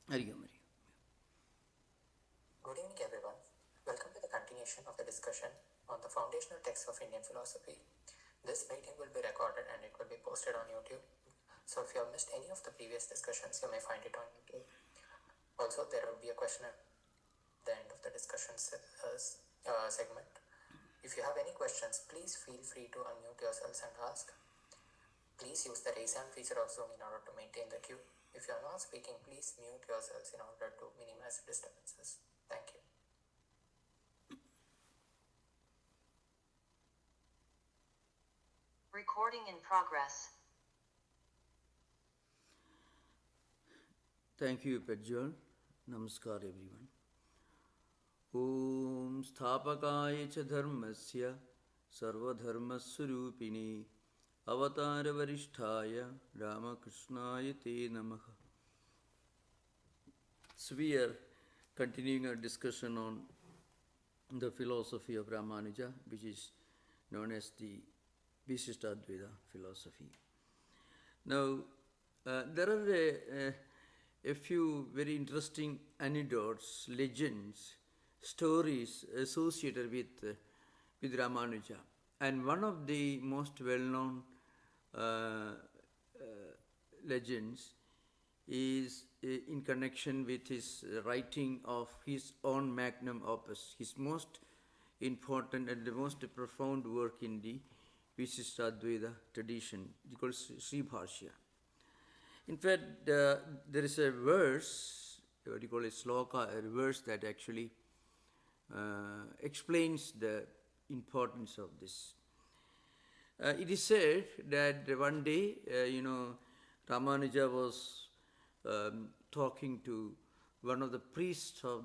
Hari Om. Good evening, everyone. Welcome to the continuation of the discussion on the foundational texts of Indian philosophy. This meeting will be recorded and it will be posted on YouTube. So if you have missed any of the previous discussions, you may find it on YouTube. Also, there will be a question at the end of the discussion segment. If you have any questions, please feel free to unmute yourselves and ask. Please use the raise hand feature of Zoom in order to maintain the queue. If you are not speaking, please mute yourselves in order to minimize disturbances. Thank you. Recording in progress. Thank you, Pejjal. Namaskar, everyone. Om Sthapakaya cha dharmasya sarvadharmaswarupini avatara varisthaya Ramakrishnaya te namaha. So we are continuing our discussion on the philosophy of Ramanuja, which is known as the Viśiṣṭādvaita philosophy. Now, there are a few very interesting anecdotes, legends, stories associated with Ramanuja. And one of the most well-known legends is in connection with his writing of his own magnum opus, his most important and the most profound work in the Viśiṣṭādvaita tradition, it's called Sri Bhashya. In fact, there is a verse, what you call a sloka, a verse that actually explains the importance of this. It is said that one day, Ramanuja was talking to one of the priests of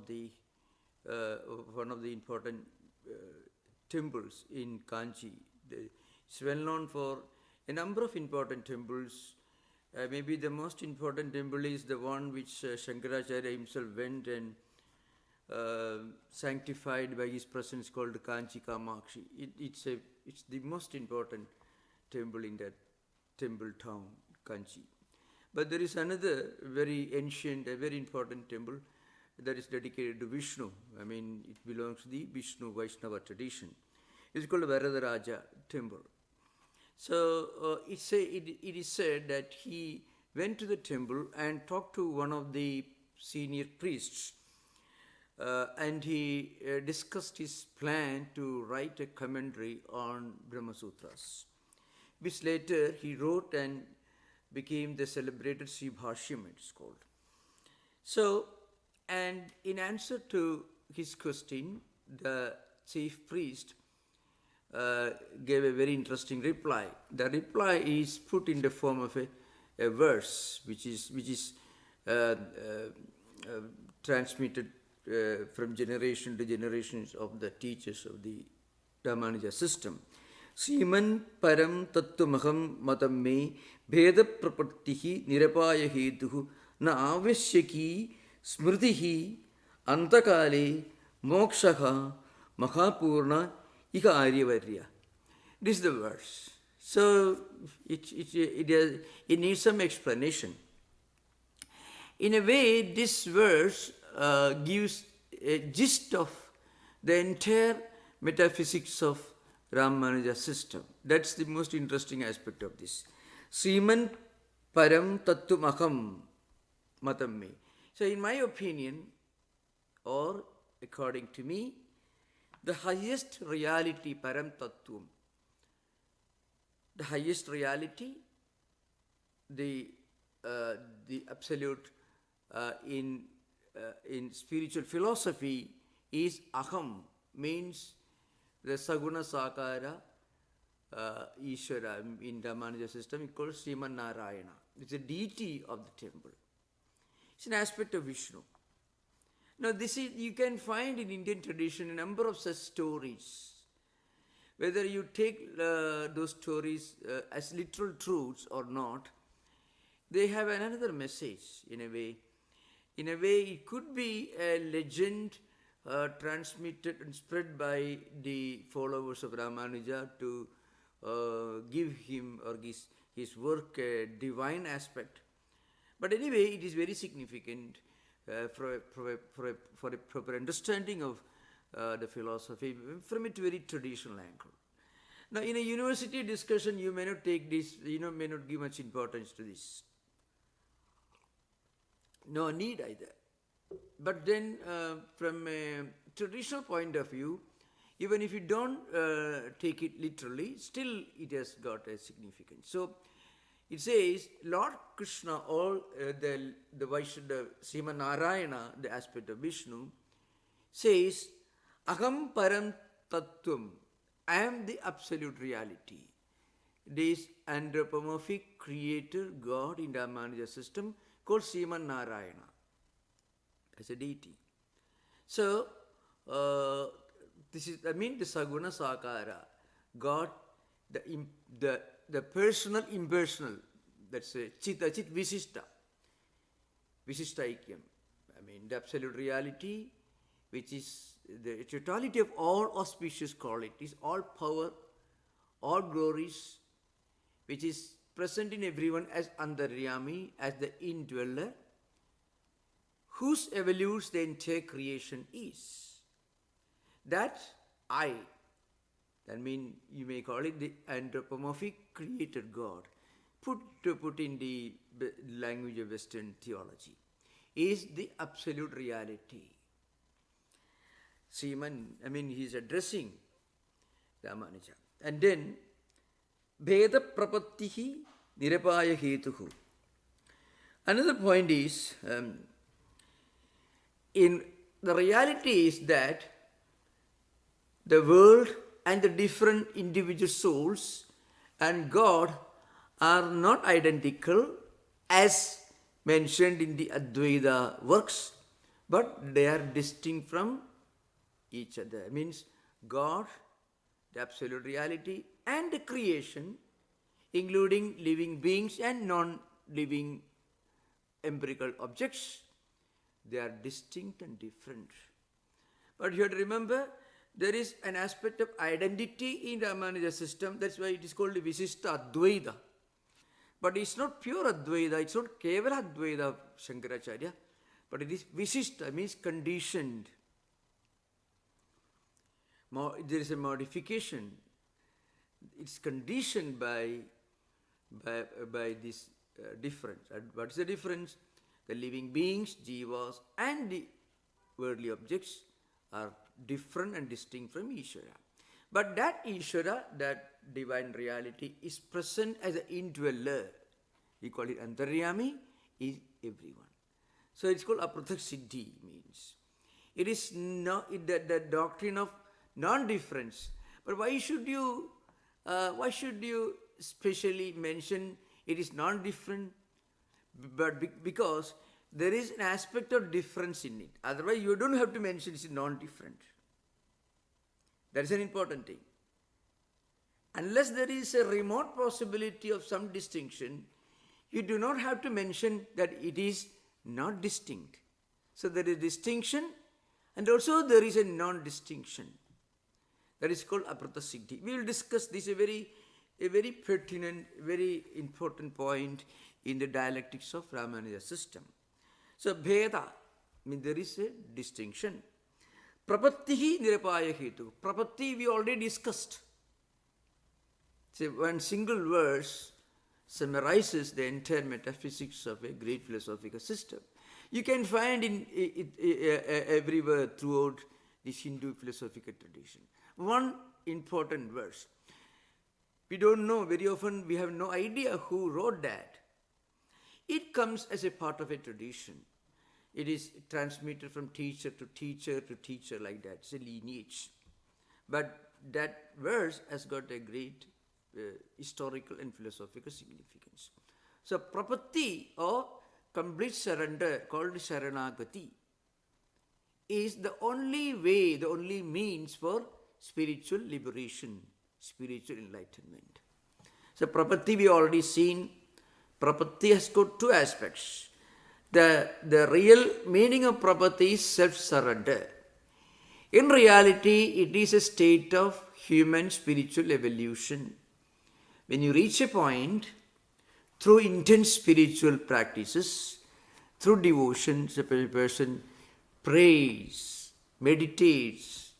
one of the important temples in Kanchi. It's well known for a number of important temples. Maybe the most important temple is the one which Shankaracharya himself went and sanctified by his presence, called Kanchi Kamakshi. It's the most important temple in that temple town, Kanchi. But there is another very ancient, a very important temple that is dedicated to Vishnu. I mean, it belongs to the Vishnu Vaishnava tradition. It's called Varadaraja temple. So it is said that he went to the temple and talked to one of the senior priests, and he discussed his plan to write a commentary on Brahma Sutras, which later he wrote and became the celebrated Sri Bhashyam, it's called. So, and in answer to his question, the chief priest gave a very interesting reply. The reply is put in the form of a verse, which is transmitted from generation to generations of the teachers of the Ramanuja system. Sriman param tattvamaham matam me bheda prapattihi nirapaya hetuhu na avyashyaki smritihi antakale mokshaha mahapurna ika aryavarya. This is the verse. So it needs some explanation. In a way, this verse gives a gist of the entire metaphysics of Ramanuja system. That's the most interesting aspect of this. Sriman param tattvamaham matam me. So in my opinion, or according to me, the highest reality, param tattvam, the highest reality, the absolute in spiritual philosophy is aham, means the saguna sakara Ishvara. In Ramanuja system, it's called Sriman Narayana. It's a deity of the temple. It's an aspect of Vishnu. Now, this is, you can find in Indian tradition a number of such stories. Whether you take those stories as literal truths or not, they have another message in a way. In a way, it could be a legend transmitted and spread by the followers of Ramanuja to give him or his work a divine aspect. But anyway, it is very significant for a proper understanding of the philosophy from a very traditional angle. Now, in a university discussion, you may not take this, may not give much importance to this. No need either. But then, from a traditional point of view, even if you don't take it literally, still it has got a significance. So, it says, Lord Krishna, all the Srimad Narayana, the aspect of Vishnu, says, Aham Param Tattvam, I am the absolute reality. This anthropomorphic creator God in the RāMāNUJA system called Srimad Narayana as a deity. So, this is, the Saguna Sakara, God, the personal, impersonal, that's a Chit Viśiṣṭā, Viśiṣṭaikyam. The absolute reality, which is the totality of all auspicious qualities, all power, all glories, which is present in everyone as Antaryami, as the indweller, whose evolutes the entire creation is. That I, that means you may call it the anthropomorphic created God, to put in the language of Western theology, is the absolute reality. Sriman, he is addressing RāMāNUJA. And then, Bheda Prapattihi Nirapaya Hetuhu. Another point is, in the reality is that the world and the different individual souls and God are not identical as mentioned in the Advaita works, but they are distinct from each other. Means God, the absolute reality, and the creation, including living beings and non-living empirical objects, they are distinct and different. But you have to remember, there is an aspect of identity in the RāMāNUJA system. That's why it is called the Viśiṣṭādvaita. But it's not pure Advaita, it's not Kevala Advaita of Shankaracharya, but it is Viśiṣṭā, means conditioned. There is a modification. It's conditioned by this difference. What is the difference? The living beings, jivas, and the worldly objects are different and distinct from Ishvara. But that Ishvara, that divine reality, is present as an indweller. We call it Antaryami, is everyone. So it's called Aprathak Siddhi, means. It is not the doctrine of non-difference. But why should you specially mention it is non-different? But because there is an aspect of difference in it. Otherwise, you don't have to mention it is non-different. That is an important thing. Unless there is a remote possibility of some distinction, you do not have to mention that it is not distinct. So there is distinction and also there is a non-distinction. That is called Aprata Siddhi. We will discuss this, a very pertinent, very important point in the dialectics of RāMāNUJA system. So Bheda, means there is a distinction. Prapattihi Nirapaya Hetu. Prapatti we already discussed. So one single verse summarizes the entire metaphysics of a great philosophical system. You can find in everywhere throughout this Hindu philosophical tradition. One important verse. We don't know, very often we have no idea who wrote that. It comes as a part of a tradition. It is transmitted from teacher to teacher to teacher like that. It's a lineage. But that verse has got a great historical and philosophical significance. So prapatti or complete surrender, called Sharanagati, is the only way, the only means for spiritual liberation, spiritual enlightenment. So prapatti we already seen. Prapatti has got two aspects. The real meaning of prapatti is self-surrender. In reality, it is a state of human spiritual evolution. When you reach a point, through intense spiritual practices, through devotion, a person prays, meditates,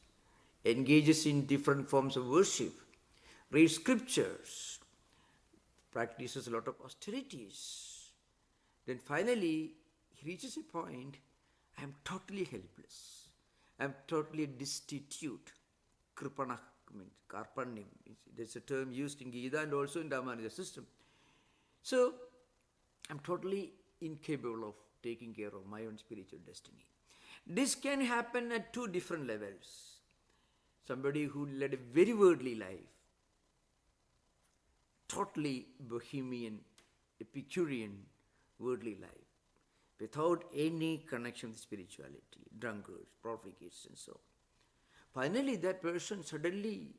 engages in different forms of worship, reads scriptures, practices a lot of austerities. Then finally, he reaches a point, I am totally helpless. I am totally destitute. Kripana means karpanyam. There's a term used in Gita and also in RāMāNUJA system. So, I'm totally incapable of taking care of my own spiritual destiny. This can happen at two different levels. Somebody who led a very worldly life, totally bohemian, Epicurean, worldly life, without any connection with spirituality, drunkards, profligates and so on. Finally, that person suddenly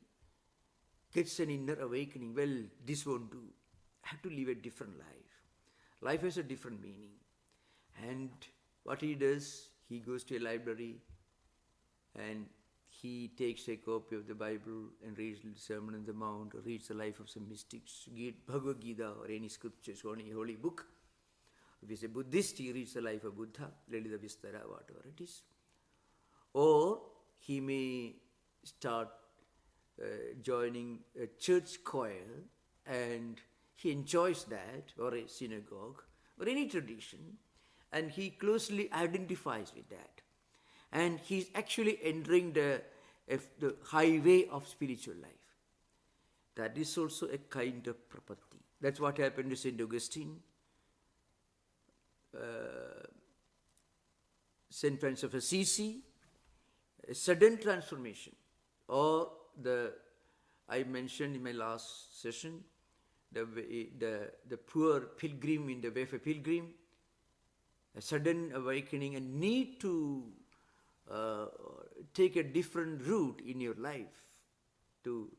gets an inner awakening. Well, this won't do. I have to live a different life. Life has a different meaning. And what he does, he goes to a library and he takes a copy of the Bible and reads the Sermon on the Mount, or reads the life of some mystics, Bhagavad Gita or any scriptures or any holy book. If he's a Buddhist, he reads the life of Buddha, Lalita Vistara, whatever it is. Or he may start joining a church choir and he enjoys that, or a synagogue, or any tradition, and he closely identifies with that. And he's actually entering the highway of spiritual life. That is also a kind of prapatti. That's what happened to St. Augustine, St. Francis of Assisi, a sudden transformation. Or I mentioned in my last session, the poor pilgrim in the way of a pilgrim, a sudden awakening and need to take a different route in your life, to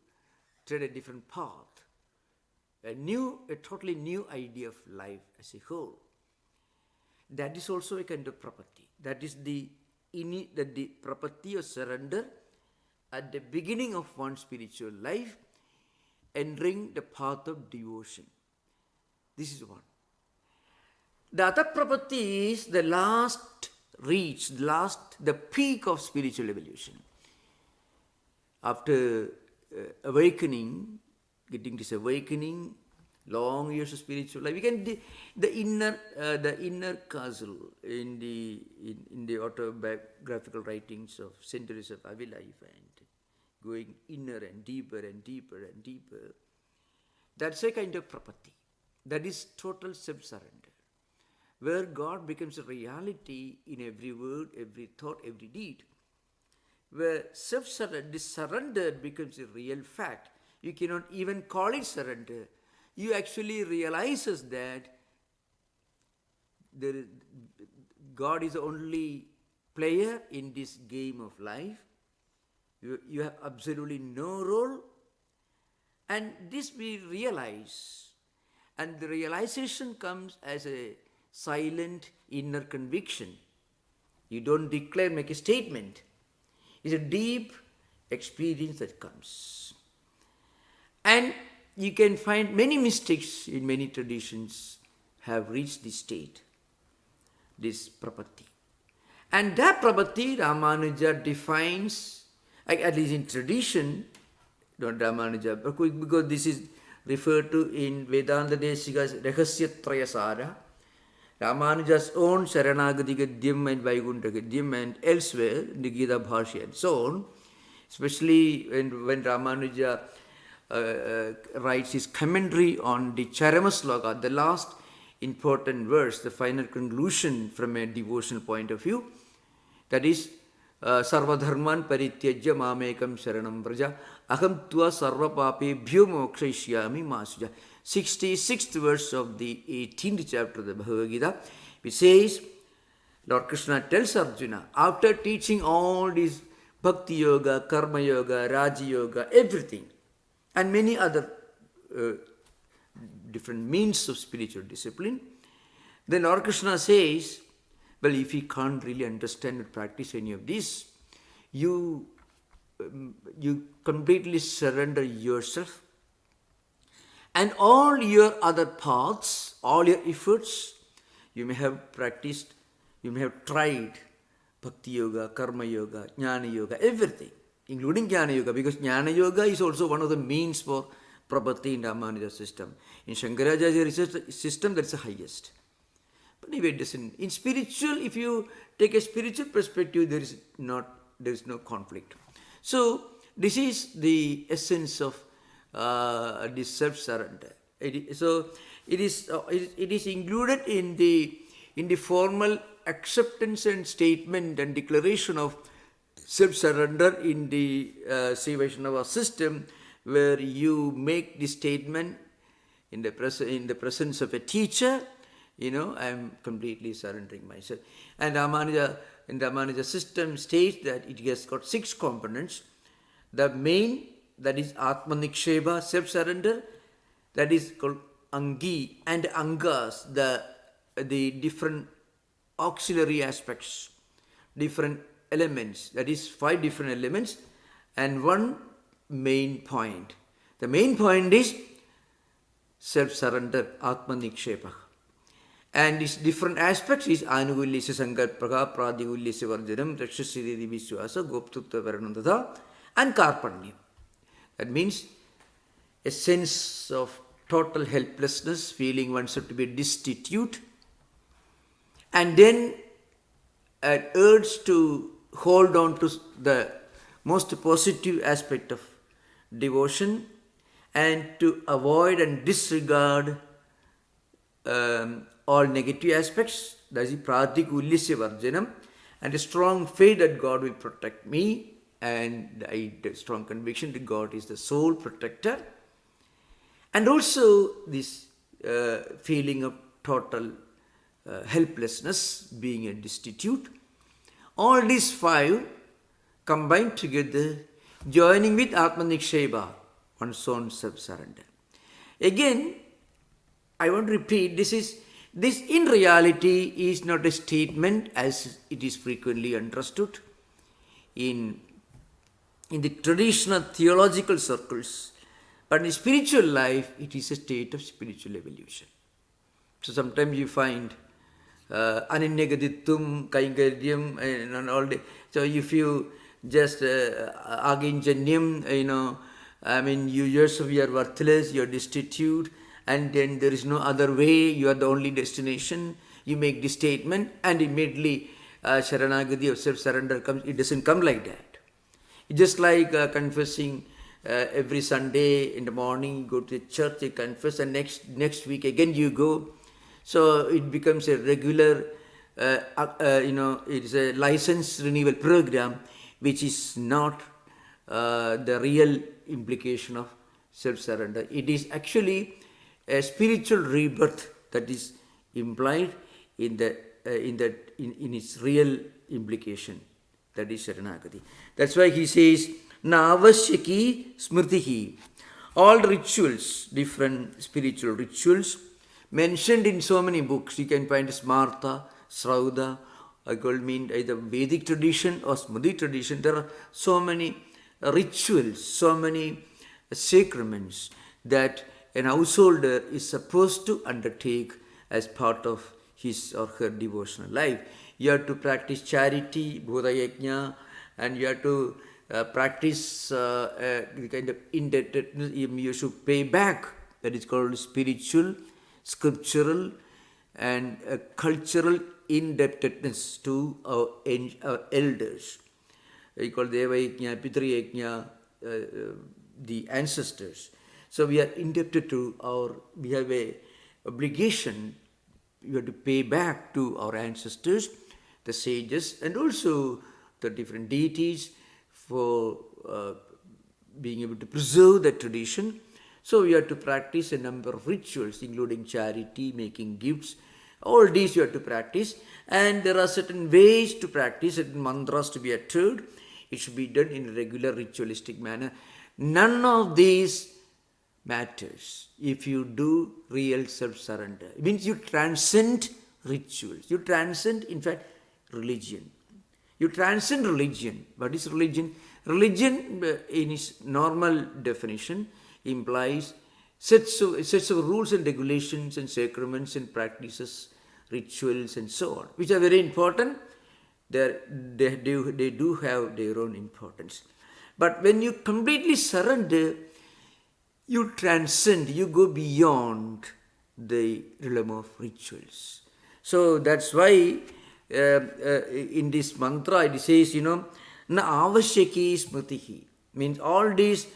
tread a different path, a totally new idea of life as a whole. That is also a kind of prapatti. That is the prapatti or surrender at the beginning of one's spiritual life, entering the path of devotion. This is one. The other prapatti is the last reach, the peak of spiritual evolution. After awakening, getting this awakening, long years of spiritual life, we can the inner castle in the autobiographical writings of centuries of our life, and going inner and deeper and deeper and deeper. That's a kind of prapatti. That is total self-surrender, where God becomes a reality in every word, every thought, every deed. Where self-surrender, surrender becomes a real fact. You cannot even call it surrender. You actually realizes that God is the only player in this game of life. You have absolutely no role. And this we realize. And the realization comes as a silent inner conviction. You don't declare, make a statement. It's a deep experience that comes. And you can find many mystics in many traditions have reached this state, this prapatti. And that prapatti, RāMāNUJA defines, at least in tradition, not RāMāNUJA, because this is referred to in Vedanta Desika's Rahasyatrayasara, RāMāNUJA's own Sharanagati Gadyam and Vaikuntha Gadyam and elsewhere in the Gita Bhashya and so on, especially when RāMāNUJA writes his commentary on the Charama Sloka, the last important verse, the final conclusion from a devotional point of view, that is, Sarvadharman Parityajya Mamekam Sharanam Vraja Aham Tva Sarva Papebhyo Mokshayishyami Masuja. 66th verse of the 18th chapter of the Bhagavad Gita, which says, Lord Krishna tells Arjuna, after teaching all these Bhakti Yoga, Karma Yoga, Raja Yoga, everything, and many other different means of spiritual discipline, then Lord Krishna says, well, if you can't really understand or practice any of this, you completely surrender yourself, and all your other paths, all your efforts, you may have practiced You may have tried Bhakti Yoga, Karma Yoga, Jnana Yoga, everything, including Jnana Yoga, because Jnana Yoga is also one of the means for Prabhati in RāMāNUJA system. In Shankaracharya research system, that's the highest. But anyway, it doesn't. In spiritual, if you take a spiritual perspective, there is no conflict. So this is the essence of this self-surrender. So it is included in the formal acceptance and statement and declaration of self-surrender in the Sri Vaishnava system, where you make the statement in the presence of a teacher, I am completely surrendering myself. And in the RāMāNUJA system states that it has got 6 components. The main, that is Atmanikshepa, self-surrender, that is called Angi and Angas, the different auxiliary aspects, different elements, that is 5 different elements, and one main point. The main point is self-surrender, Atmanikshepa. And its different aspects is Anugulyasya Sankalpaka, Pradigulyasya Varjanam, Rakshasya Viśwasa, Goptutta Varanandada, and Karpanyam. That means a sense of total helplessness, feeling oneself to be destitute, and then an urge to hold on to the most positive aspect of devotion and to avoid and disregard all negative aspects. That is Pratikulyasya Varjanam, and a strong faith that God will protect me, and a strong conviction that God is the sole protector, and also this feeling of total helplessness, being a destitute. All these 5 combined together, joining with Atmanikshepa, one's own self-surrender. Again, I want to repeat, this in reality is not a statement as it is frequently understood in the traditional theological circles, but in spiritual life, it is a state of spiritual evolution. So sometimes you find Ananyagadittum, Kainkaryam, and all that. So if you just Aginjanyam, you yourself, you are worthless, you are destitute, and then there is no other way, you are the only destination, you make this statement, and immediately Sharanagati of self-surrender comes. It doesn't come like that. It's just like confessing every Sunday in the morning, you go to the church, you confess, and next week again you go. So it becomes a regular, it is a license renewal program, which is not the real implication of self-surrender. It is actually a spiritual rebirth that is implied in its real implication, that is Sharanagati. That's why he says, Nāvasyaki smritihi. All rituals, different spiritual rituals, mentioned in so many books. You can find Smarta, Srauda, either Vedic tradition or Smriti tradition. There are so many rituals, so many sacraments that an householder is supposed to undertake as part of his or her devotional life. You have to practice charity, Bodhayajna, and you have to practice the kind of indebtedness. You should pay back. That is called spiritual, scriptural, and cultural indebtedness to our elders. We call Devayajna, Pitrayajna, the ancestors. So we are indebted to we have a obligation. We have to pay back to our ancestors, the sages, and also the different deities for being able to preserve the tradition. So we have to practice a number of rituals, including charity, making gifts. All these you have to practice, and there are certain ways to practice, certain mantras to be uttered. It should be done in a regular ritualistic manner. None of these matters if you do real self-surrender. It means you transcend rituals. You transcend, in fact, religion. You transcend religion. What is religion? Religion, in its normal definition, implies sets of rules and regulations and sacraments and practices rituals and so on, which are very important. They do have their own importance. But when you completely surrender, you transcend, you go beyond the realm of rituals. So that's why in this mantra it says, na avashyaki smritihi, means all these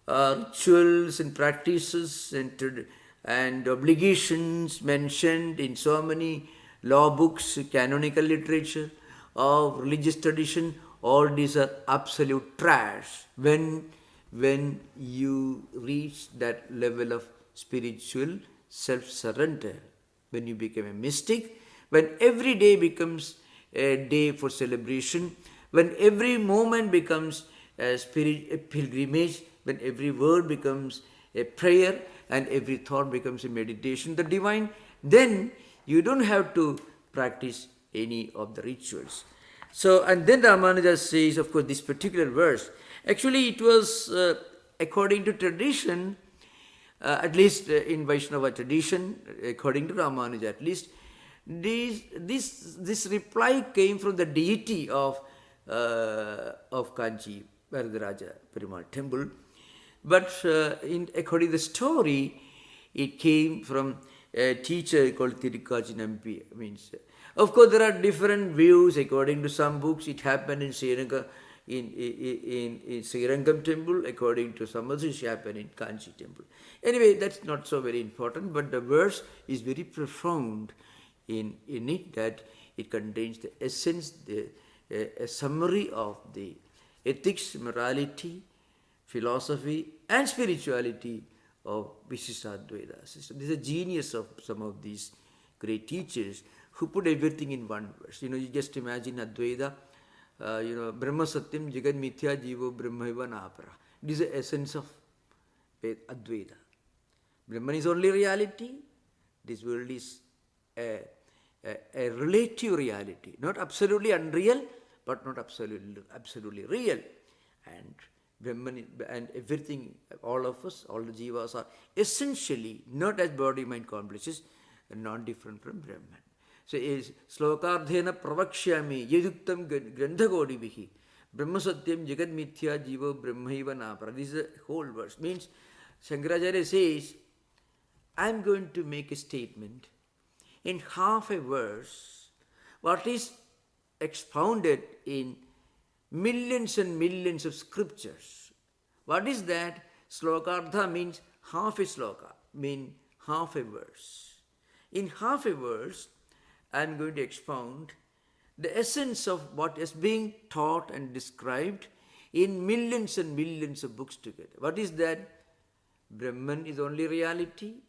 rituals and practices and obligations mentioned in so many law books, canonical literature of religious tradition, all these are absolute trash when you reach that level of spiritual self-surrender, when you become a mystic, when every day becomes a day for celebration, when every moment becomes a pilgrimage, when every word becomes a prayer and every thought becomes a meditation, the divine, then you don't have to practice any of the rituals. So, and then RāMānuja says, of course, this particular verse, actually it was according to tradition, at least in Vaishnava tradition, according to RāMānuja at least, this reply came from the deity of Kanchi, Varadaraja Perumal temple. But according to the story, it came from a teacher called Tirukkachi Nampi. Of course, there are different views. According to some books, it happened in Srirangam temple. According to some others, it happened in Kanchi temple. Anyway, that's not so very important. But the verse is very profound in it, that it contains the essence, a summary of the ethics, morality, philosophy and spirituality of Viśiṣṭādvaita system. This is a genius of some of these great teachers who put everything in one verse. You just imagine Advaita, Brahma Satyam Jagat Mithya Jivo Brahmaiva Napara. This is the essence of Advaita. Brahman is only reality. This world is a relative reality, not absolutely unreal, but not absolutely real. And Brahman and everything, all of us, all the jivas are essentially not as body, mind complexes, not different from Brahman. So is slokardhena pravakshami yeduktam grandhagodivihi brahma satyam jagat mithya jiva brahmaiva napara. This is the whole verse. Means Shankaracharya says, I am going to make a statement in half a verse what is expounded in millions and millions of scriptures. What is that? Slokardha means half a sloka, means half a verse. In half a verse, I am going to expound the essence of what is being taught and described in millions and millions of books together. What is that? Brahman is only reality.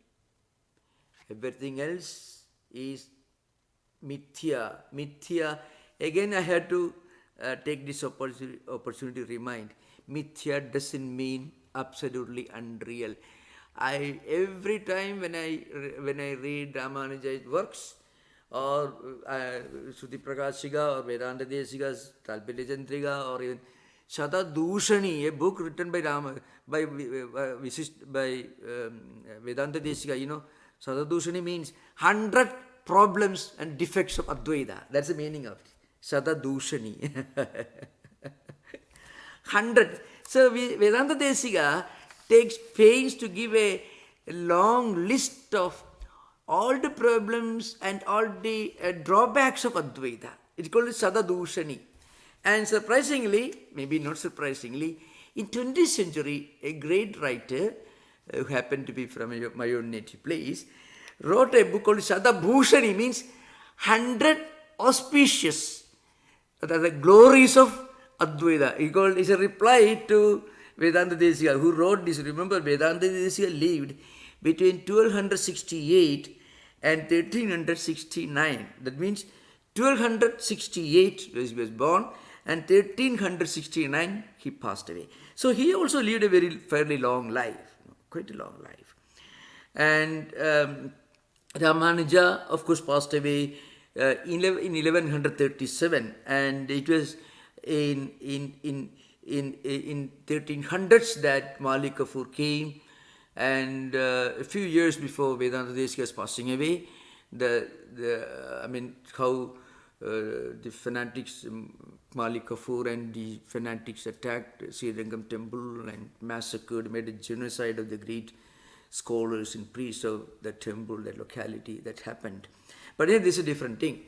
Everything else is mithya. Mithya, again I had to take this opportunity to remind, mithya doesn't mean absolutely unreal. Every time when I read RāMāNUJā'S works, or Shruti Prakashiga or Vedanta Desiga's Talpilya Chantrika, or even Shatadushani, a book written by Vedanta Desika, Shatadushani means 100 problems and defects of Advaita. That's the meaning of it. Shatadushani. 100. So Vedanta Desika takes pains to give a long list of all the problems and all the drawbacks of Advaita. It's called Shatadushani. And surprisingly, maybe not surprisingly, in 20th century, a great writer, who happened to be from my own native place, wrote a book called Shatabhushani, means 100 auspicious, the glories of Advaita. It's a reply to Vedanta Desika, who wrote this. Remember, Vedanta Desika lived between 1268 and 1369. That means 1268 he was born, and 1369 he passed away. So he also lived a fairly long life, quite a long life. And RāMāNUJā, of course, passed away in 1137, and it was in 1300s that Malik Kafur came, and a few years before Vedanta Desika's passing away, how the fanatics, Malik Kafur and the fanatics attacked Srirangam temple and massacred, made a genocide of the great scholars and priests of the temple, that locality, that happened. But here this is a different thing.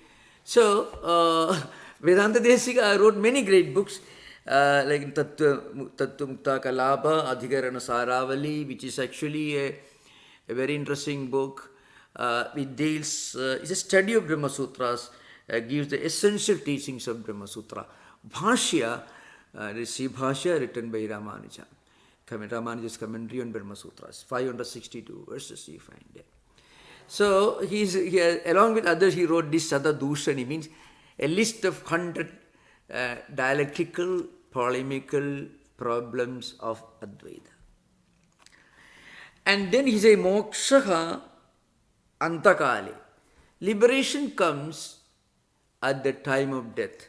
So, Vedanta Desika wrote many great books, like Tattwamukta Kalapa, Adhikarana Saravali, which is actually a very interesting book. It deals, it's a study of Brahma Sutras, gives the essential teachings of Brahma Sutra. Bhashya, the Bhashya written by RāMāNUJā. Rāmānuja's commentary on Brahma Sutras, 562 verses you find there. So, along with others, he wrote this Sadadushani, means a list of 100 dialectical, polemical problems of Advaita. And then he says, Mokshaha Antakale. Liberation comes at the time of death.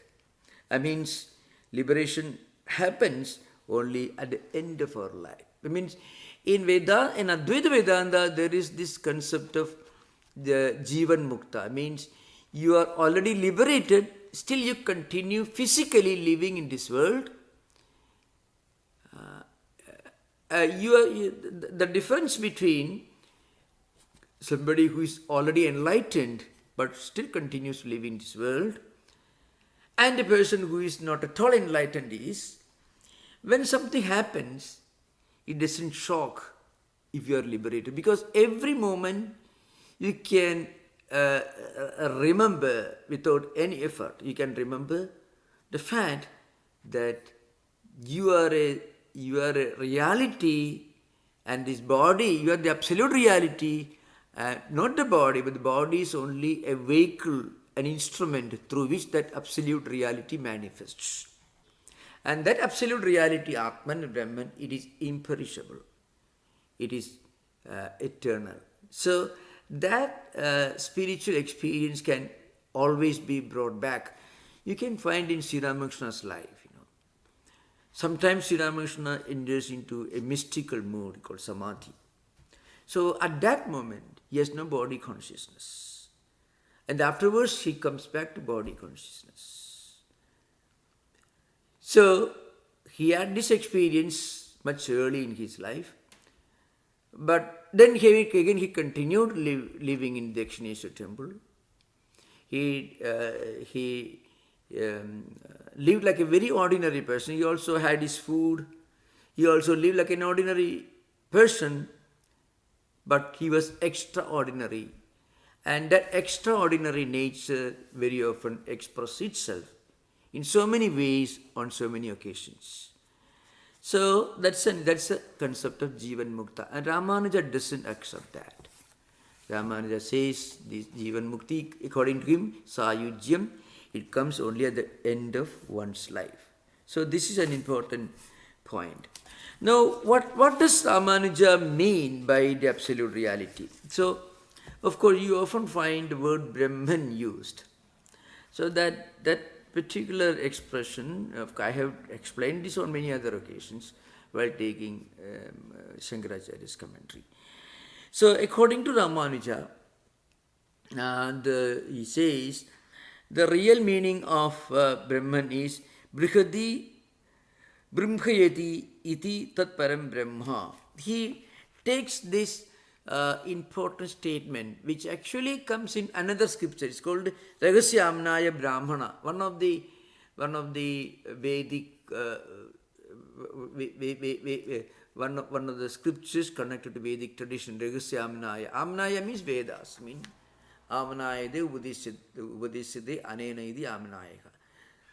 That means liberation happens only at the end of our life. It means in Advaita Vedanta, there is this concept of the Jivan Mukta. Means you are already liberated, still you continue physically living in this world. The difference between somebody who is already enlightened but still continues to live in this world and a person who is not at all enlightened is, when something happens, it doesn't shock if you are liberated, because every moment you can remember without any effort. You can remember the fact that you are a reality, and this body, you are the absolute reality, not the body, but the body is only a vehicle, an instrument through which that absolute reality manifests. And that absolute reality, Atman, Brahman, it is imperishable. It is eternal. So that spiritual experience can always be brought back. You can find in Sri Ramakrishna's life. Sometimes Sri Ramakrishna enters into a mystical mood called Samadhi. So at that moment, he has no body consciousness. And afterwards, he comes back to body consciousness. So he had this experience much early in his life. But then again he continued living in the Dakshineswar temple. He lived like a very ordinary person. He also had his food. He also lived like an ordinary person, but he was extraordinary. And that extraordinary nature very often expresses itself in so many ways on so many occasions. So that's a concept of Jivan Mukta. And RāMāNUJā doesn't accept that. RāMāNUJā says this Jivan Mukti, according to him, Sayujyam, it comes only at the end of one's life. So this is an important point. Now, what does RāMāNUJā mean by the absolute reality? So, of course, you often find the word Brahman used. So that particular expression, I have explained this on many other occasions while taking Shankaracharya's commentary. So, according to RāMāNUJā, he says, the real meaning of Brahman is Brihadi Brahmayati iti tat param Brahma. He takes this important statement, which actually comes in another scripture. It's called Rahasyamnaya Brahmana. One of the Vedic one of the scriptures connected to Vedic tradition. Rahasyamnaya. Amnaya means Vedas. Amanaya de Upadishyate anena idi amanayaka.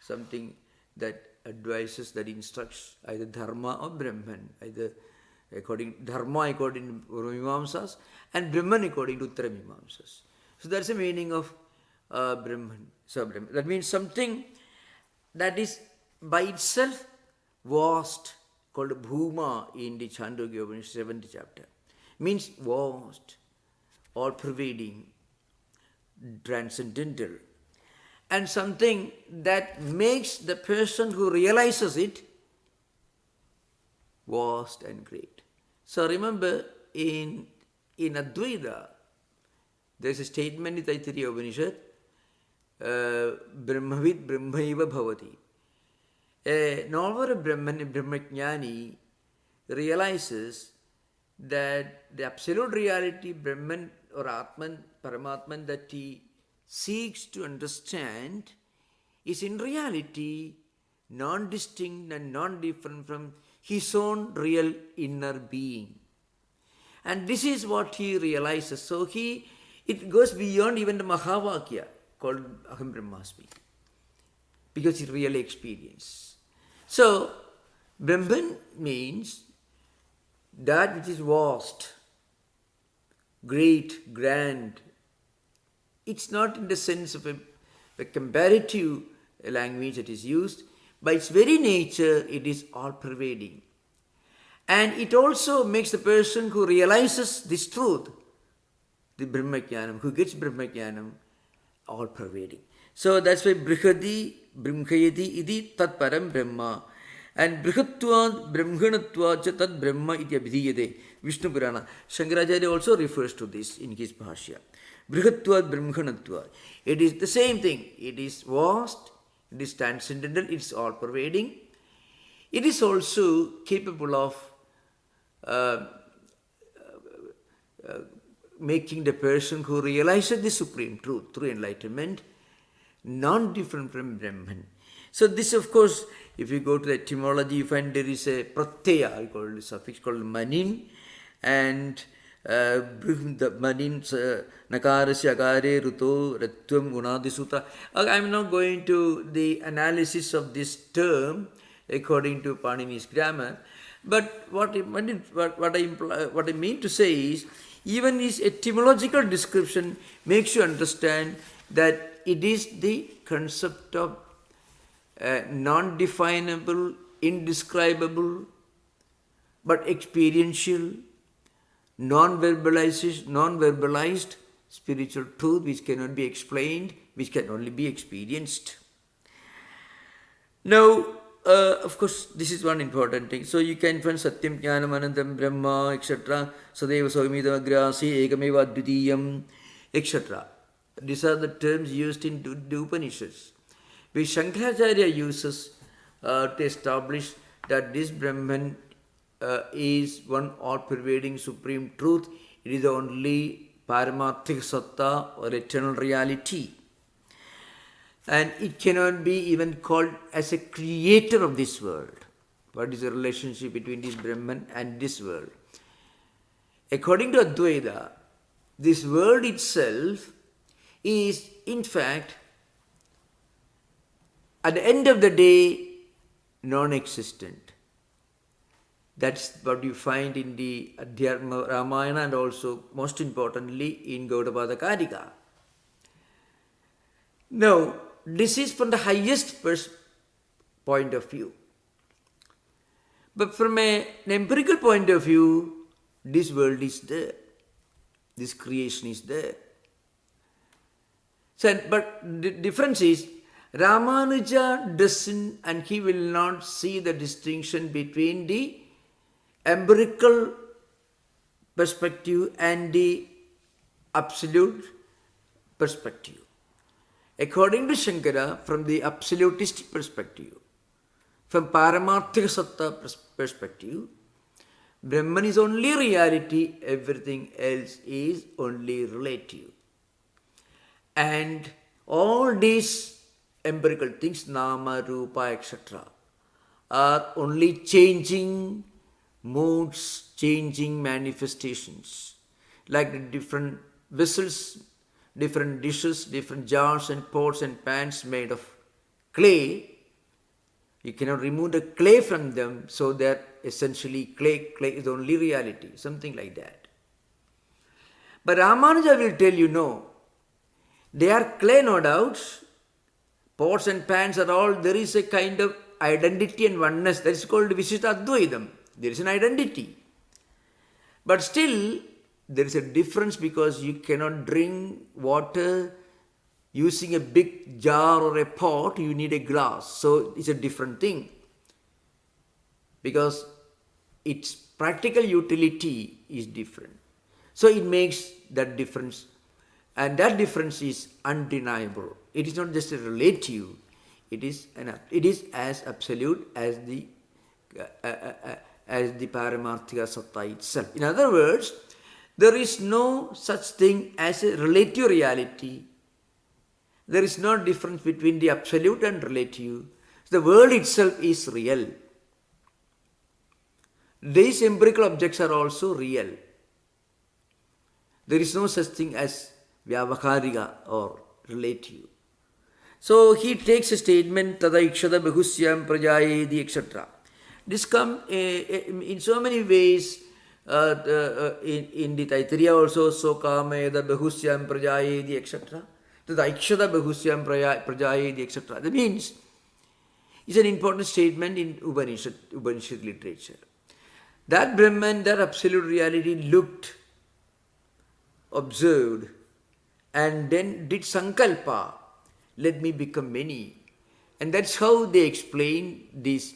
Something that advises, that instructs either Dharma or Brahman, either Dharma according to Mimamsas and Brahman according to Uttara Mimamsas. So that's the meaning of Brahman. So Brahman. That means something that is by itself vast, called Bhuma in the Chandogya Upanishad 7th chapter. Means vast, all-pervading, transcendental, and something that makes the person who realizes it vast and great. So remember, in Advaita, There's a statement in Taittiriya Upanishad, Brahmavid Brahmaiva Bhavati. A novel Brahmajnani realizes that the absolute reality, Brahman or Atman, Paramatman, that he seeks to understand is in reality non-distinct and non-different from his own real inner being. And this is what he realizes. So it goes beyond even the Mahavakya called Aham Brahmasmi, because he really experienced. So, Brahman means that which is vast, great, grand. It's not in the sense of a comparative language that is used. By its very nature, it is all-pervading. And it also makes the person who realizes this truth, the Brahmajnanam, who gets Brahmajnanam, all-pervading. So that's why Brihadi, Brahmkhayati iti tat param Brahma. And Brihatvad Brahmanatvad cha tad Brahma iti abhidhiyate. Vishnu Purana. Shankaracharya also refers to this in his Bhashya. Brihatvad Brahmanatvad. It is the same thing. It is vast, it is transcendental, it is all-pervading. It is also capable of making the person who realizes the supreme truth through enlightenment non-different from Brahman. So this, of course, if you go to the etymology, you find there is a pratyaya, called a suffix called manin, and the manin nakarasya akare ruto ratvam gunadisuta. I am not going to the analysis of this term according to Panini's grammar, but what I mean to say is, even his etymological description makes you understand that it is the concept of non-definable, indescribable, but experiential, non-verbalized spiritual truth which cannot be explained, which can only be experienced. Now, of course, this is one important thing. So you can find Satyam Jnanam Anandam Brahma, etc. Sadeva Swamidam Agrasi, Ekameva Advitiyam, etc. These are the terms used in the Upanishads, which Shankaracharya uses to establish that this Brahman is one all-pervading supreme truth. It is the only Paramarthik Satta or eternal reality. And it cannot be even called as a creator of this world. What is the relationship between this Brahman and this world? According to Advaita, this world itself is, in fact, at the end of the day, non-existent. That's what you find in the Adhyatma Ramayana and also, most importantly, in Gaudapada Karika. Now, this is from the highest point of view. But from an empirical point of view, this world is there. This creation is there. So, but the difference is, Ramanuja doesn't, and he will not see the distinction between the empirical perspective and the absolute perspective. According to Shankara, from the absolutist perspective, from Paramarthika Satta perspective, Brahman is only reality, everything else is only relative. And all these empirical things, Nama, Rupa, etc., are only changing moods, changing manifestations, like the different vessels, different dishes, different jars and pots and pans made of clay. You cannot remove the clay from them, so that essentially clay is the only reality, something like that. But Ramanuja will tell you, no, they are clay, no doubt. Pots and pans are all, there is a kind of identity and oneness that is called Viśiṣṭādvaita. There is an identity. But still, there is a difference, because you cannot drink water using a big jar or a pot, you need a glass. So it's a different thing, because its practical utility is different. So it makes that difference And that difference is undeniable. It is not just a relative. It is as absolute as the Paramarthika Satta itself. In other words, there is no such thing as a relative reality. There is no difference between the absolute and relative. The world itself is real. These empirical objects are also real. There is no such thing as vyavaharika or relative. So he takes a statement, tada ikshada bahusyam prajayedi, etc. This comes in so many ways in the Taittiriya also, so kameda bahusyam prajayedi, etc. Tada ikshada bahusyam prajayedi, etc. That means it's an important statement in Upanishad literature. That Brahman, that absolute reality looked, observed, and then did sankalpa, let me become many. And that's how they explain this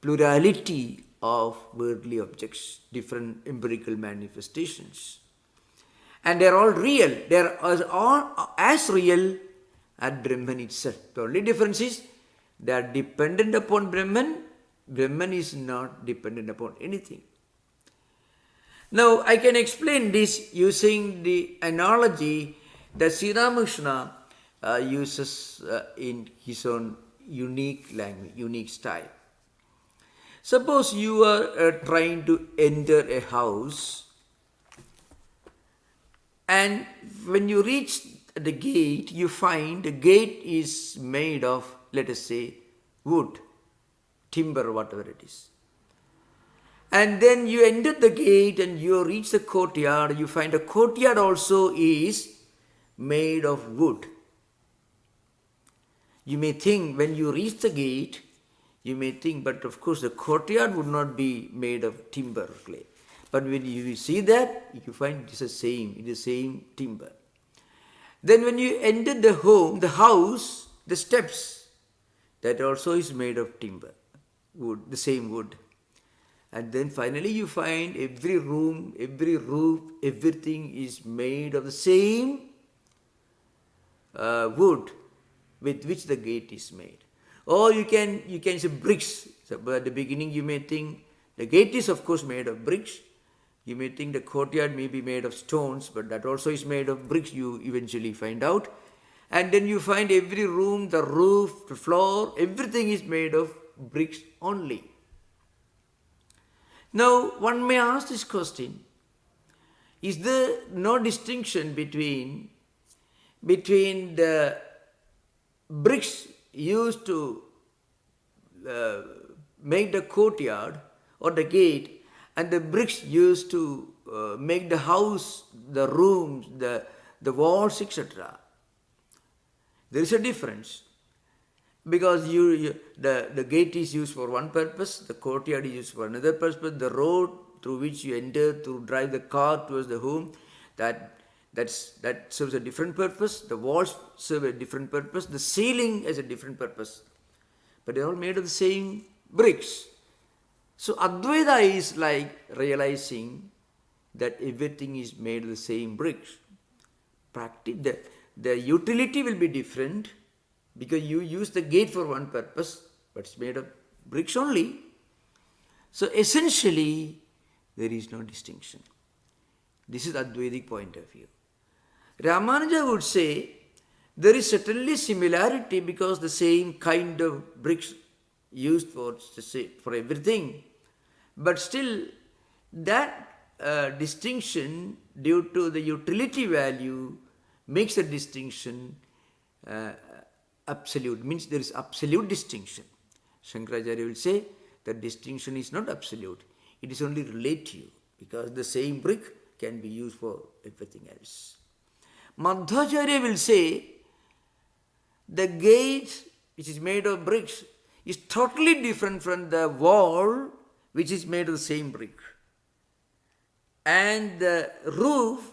plurality of worldly objects, different empirical manifestations. And they're all real. They're all as real as Brahman itself. The only difference is they are dependent upon Brahman. Brahman is not dependent upon anything. Now, I can explain this using the analogy that Sri Ramakrishna uses in his own unique language, unique style. Suppose you are trying to enter a house, and when you reach the gate, you find the gate is made of, let us say, wood, timber, whatever it is. And then you enter the gate and you reach the courtyard, you find the courtyard also is made of wood. You may think when you reach the gate, you may think, but of course the courtyard would not be made of timber clay. But when you see that, you find it is the same timber. Then when you enter the home, the house, the steps, that also is made of timber, wood, the same wood. And then finally you find every room, every roof, everything is made of the same wood with which the gate is made. Or you can say bricks. So at the beginning you may think the gate is of course made of bricks. You may think the courtyard may be made of stones, but that also is made of bricks, you eventually find out. And then you find every room, the roof, the floor, everything is made of bricks only. Now, one may ask this question, is there no distinction between the bricks used to make the courtyard or the gate and the bricks used to make the house, the rooms, the walls, etc.? There is a difference. Because the gate is used for one purpose, the courtyard is used for another purpose, the road through which you enter to drive the car towards the home, that serves a different purpose, the walls serve a different purpose, the ceiling has a different purpose. But they are all made of the same bricks. So Advaita is like realizing that everything is made of the same bricks. The utility will be different, because you use the gate for one purpose, but it's made of bricks only. So essentially, there is no distinction. This is Advaitic point of view. Ramanuja would say, there is certainly similarity because the same kind of bricks used for everything. But still, that distinction due to the utility value makes a distinction absolute, means there is absolute distinction. Shankaracharya will say that distinction is not absolute, it is only relative, because the same brick can be used for everything else. Madhvacharya will say the gate which is made of bricks is totally different from the wall which is made of the same brick. And the roof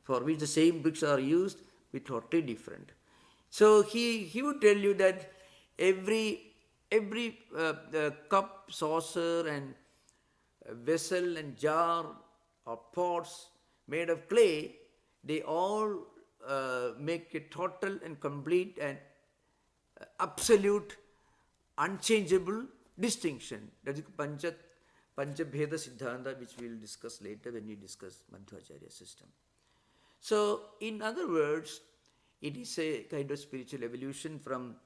for which the same bricks are used is totally different. So he would tell you that every cup, saucer and vessel and jar or pots made of clay, they all make a total and complete and absolute, unchangeable distinction. That is Panchabheda Siddhanta, which we will discuss later when we discuss Madhvacharya system. So, in other words, it is a kind of spiritual evolution from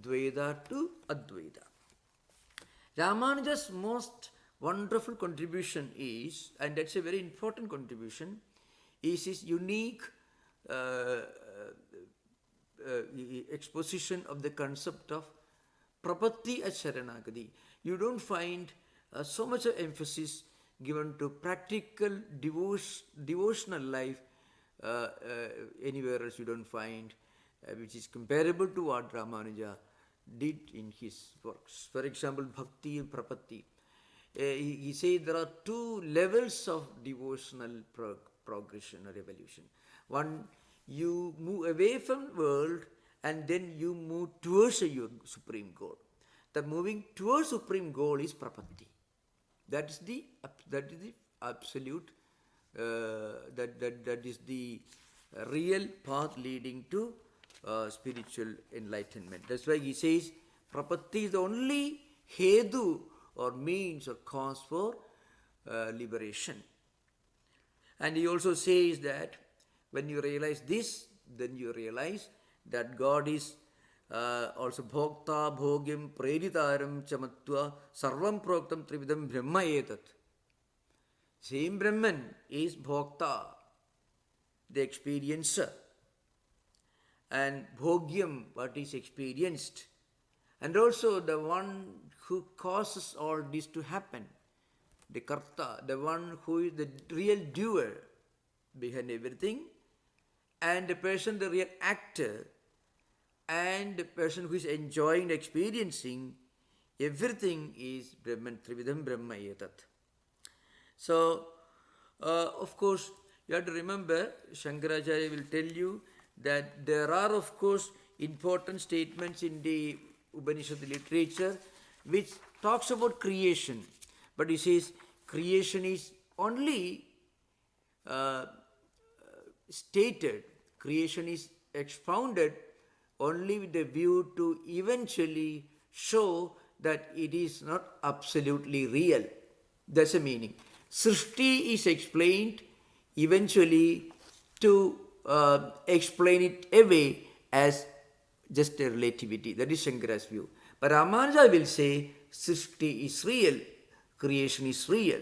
Dvaita to Advaita. Ramanuja's most wonderful contribution is, and that's a very important contribution, is his unique exposition of the concept of prapatti as sharanagati. You don't find so much of emphasis given to practical devotional life anywhere else. You don't find which is comparable to what Ramanuja did in his works. For example, bhakti and prapatti. He said there are two levels of devotional progression or evolution. One, you move away from the world and then you move towards your supreme goal. The moving towards supreme goal is prapatti. That is the absolute, that is the real path leading to spiritual enlightenment. That's why he says prapatti is the only hedu or means or cause for liberation. And he also says that when you realize this, then you realize that God is also bhokta bhogyam preritaram chamatva sarvam proktam trividam brahma etat. Same Brahman is bhokta, the experiencer, and bhogyam, what is experienced, and also the one who causes all this to happen, the karta, the one who is the real doer behind everything, and the person, the real actor, and the person who is enjoying, experiencing, everything is Brahman, Trividam Brahma Etat. So, of course, you have to remember, Shankaracharya will tell you that there are, of course, important statements in the Upanishad literature which talks about creation. But he says creation is only stated, creation is expounded only with a view to eventually show that it is not absolutely real. That's the meaning. Srishti is explained eventually to explain it away as just a relativity. That is Shankara's view. But Ramanuja will say Srishti is real, creation is real.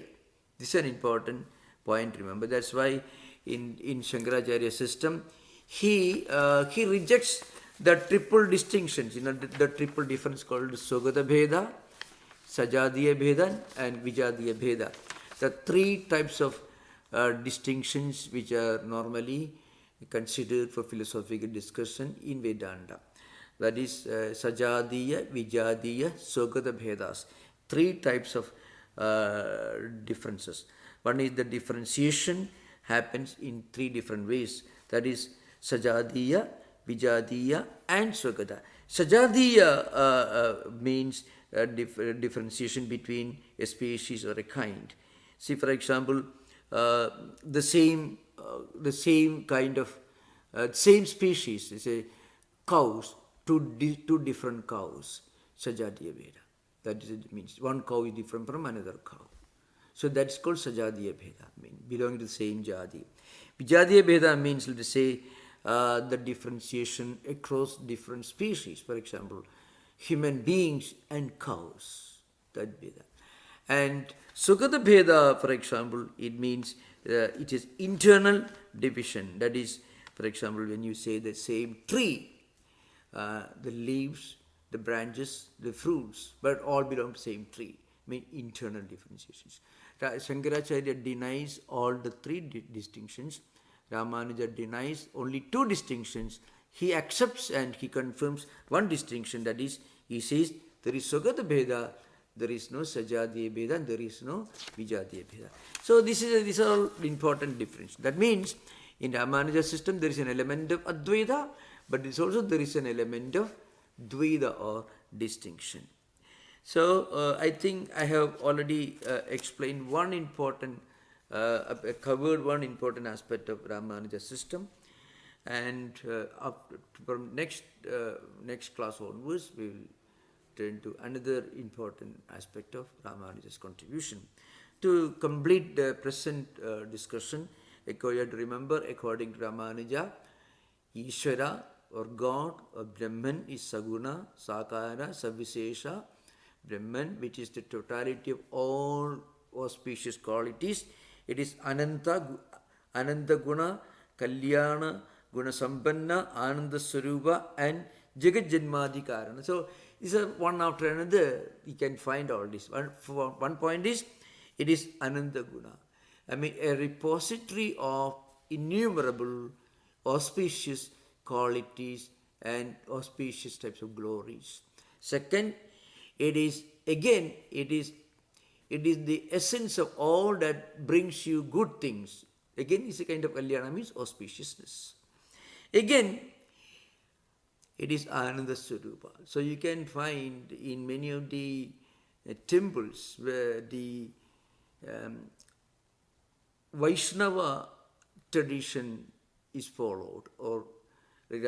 This is an important point, remember. That's why in Shankaracharya's system, he rejects the triple distinctions, the triple difference called Sogata Bheda, Sajadiya Bheda and Vijadiya Bheda. The three types of distinctions which are normally considered for philosophical discussion in Vedanta. That is Sajadiya, Vijadiya, Sogata Bhedas. Three types of differences. One is the differentiation happens in three different ways. That is Sajadiya, Vijadiya and Sogata. Sajadiya means differentiation between a species or a kind. See, for example, the same kind of same species, say cows, two different cows, Sajadiya Bheda. That is, it means one cow is different from another cow. So that's called Sajadiya Bheda, belonging to the same Jadi. Vijadiya Bheda means, let us say, the differentiation across different species. For example, human beings and cows, that Bheda. And Sugata Bheda, for example, it means it is internal division. That is, for example, when you say the same tree, the leaves, the branches, the fruits, but all belong to the same tree, internal differentiations. Shankaracharya denies all the three distinctions. Ramanuja denies only two distinctions. He accepts and he confirms one distinction, that is, he says there is Sogata Bheda, there is no Sajadiya Bheda, and there is no Vijadiya Bheda. So these are all important differences. That means in Ramanuja's system there is an element of Advaita, but there is an element of Dvaita or distinction. So I think I have already explained one important, covered one important aspect of Ramanuja's system. And from next class onwards, we will turn to another important aspect of Ramanuja's contribution. To complete the present discussion, you have to remember, according to Ramanuja, Ishvara or God or Brahman is Saguna, Sakara, Savishesha. Brahman, which is the totality of all auspicious qualities. It is Ananta Guna, Kalyana, Guna Sampanna, Ananda Swarupa, and Jagat Janmadi Karana. So, these are one after another, you can find all this. One point is, it is Ananda Guna. I mean, a repository of innumerable auspicious qualities and auspicious types of glories. Second, it is the essence of all that brings you good things. Again, it's a kind of kalyana, means auspiciousness. Again, it is Ananda Swarupa. So you can find in many of the temples where the Vaishnava tradition is followed, or you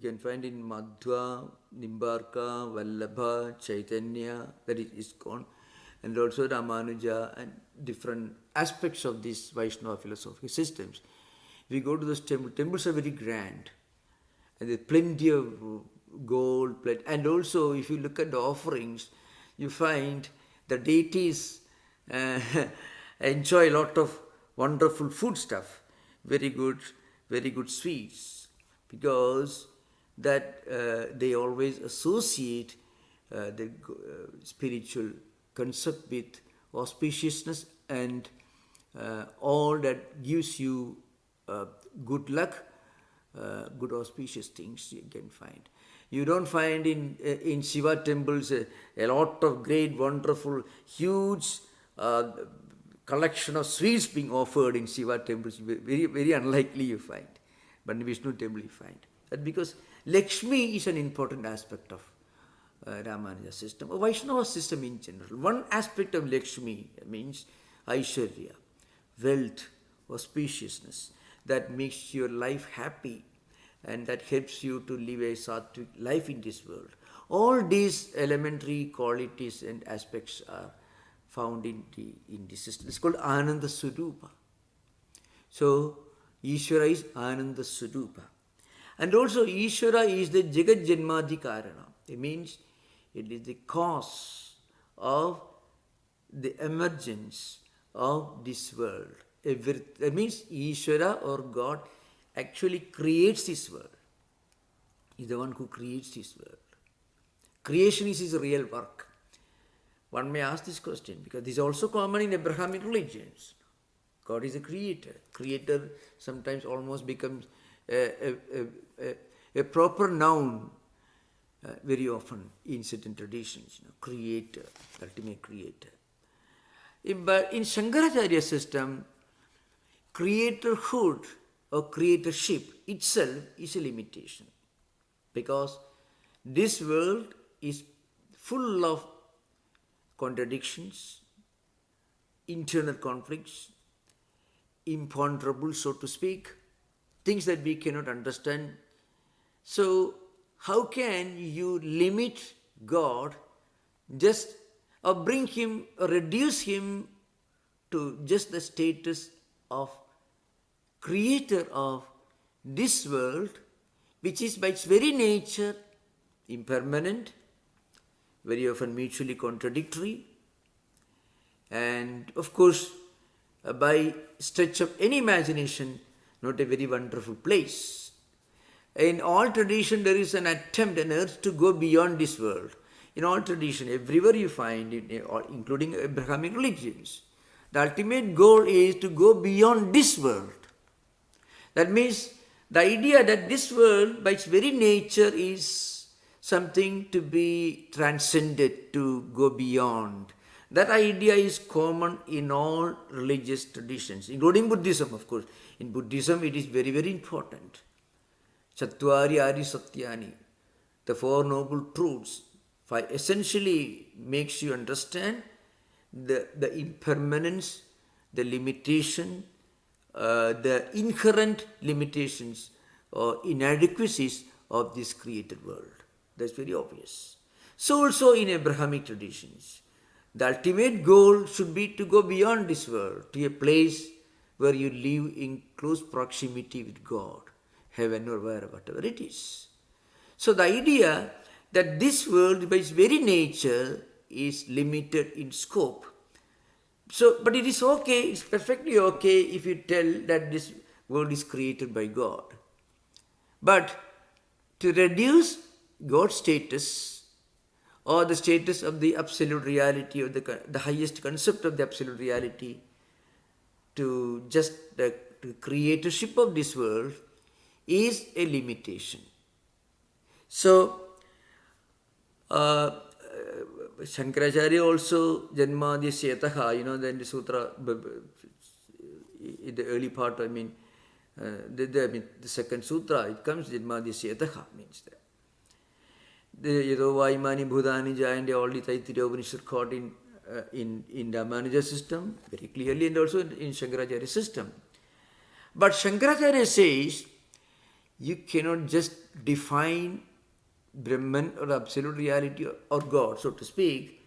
can find in Madhva, Nimbarka, Vallabha, Chaitanya, that is ISKCON, and also Ramanuja and different aspects of these Vaishnava philosophical systems. We go to those temples are very grand, and there's plenty of gold, and also if you look at the offerings, you find the deities enjoy a lot of wonderful food stuff, very good sweets, because that they always associate the spiritual concept with auspiciousness and all that gives you good luck, good auspicious things you can find. You don't find in Shiva temples a lot of great, wonderful, huge collection of sweets being offered in Shiva temples. Very, very unlikely you find. But in Vishnu temple you find. That's because Lakshmi is an important aspect of Ramanuja system, or Vaishnava system in general. One aspect of Lakshmi means Aishwarya, wealth, auspiciousness, that makes your life happy and that helps you to live a sattvic life in this world. All these elementary qualities and aspects are found in the system. It's called Ananda Swarupa. So, Ishvara is Ananda Swarupa. And also Ishvara is the Jagat Janmadi Karana. It means it is the cause of the emergence of this world. That means Ishvara or God actually creates this world. He is the one who creates this world. Creation is his real work. One may ask this question because this is also common in Abrahamic religions. God is a creator. Creator sometimes almost becomes a proper noun very often in certain traditions. Creator, ultimate creator. But in Shankaracharya system, creatorhood or creatorship itself is a limitation, because this world is full of contradictions, internal conflicts, imponderable, so to speak, things that we cannot understand. So how can you limit God just or bring him or reduce him to just the status of creator of this world, which is by its very nature impermanent, very often mutually contradictory, and of course by stretch of any imagination not a very wonderful place. In all tradition there is an attempt, an urge to go beyond this world. In all tradition, everywhere you find, including Abrahamic religions, the ultimate goal is to go beyond this world. That means the idea that this world by its very nature is something to be transcended, to go beyond. That idea is common in all religious traditions, including Buddhism, of course. In Buddhism, it is very, very important. Chattvari Ari Satyani, the Four Noble Truths, essentially makes you understand the impermanence, the limitation, the inherent limitations or inadequacies of this created world. That's very obvious. So also in Abrahamic traditions, the ultimate goal should be to go beyond this world to a place where you live in close proximity with God, heaven or whatever it is. So the idea that this world by its very nature is limited in scope. So, but it is okay, it's perfectly okay if you tell that this world is created by God. But to reduce God's status or the status of the absolute reality or the highest concept of the absolute reality to just the creatorship of this world is a limitation. So, Shankaracharya also, Janmadhyasya yataha, then the sutra, in the early part, the second sutra, it comes Janmadhyasya yataha, means that. The Yadova Imani Bhudani Jaya and all the Taittiriya Upanishad caught in RāMāNUJA system very clearly, and also in Shankaracharya system. But Shankaracharya says you cannot just define Brahman or absolute reality or God, so to speak,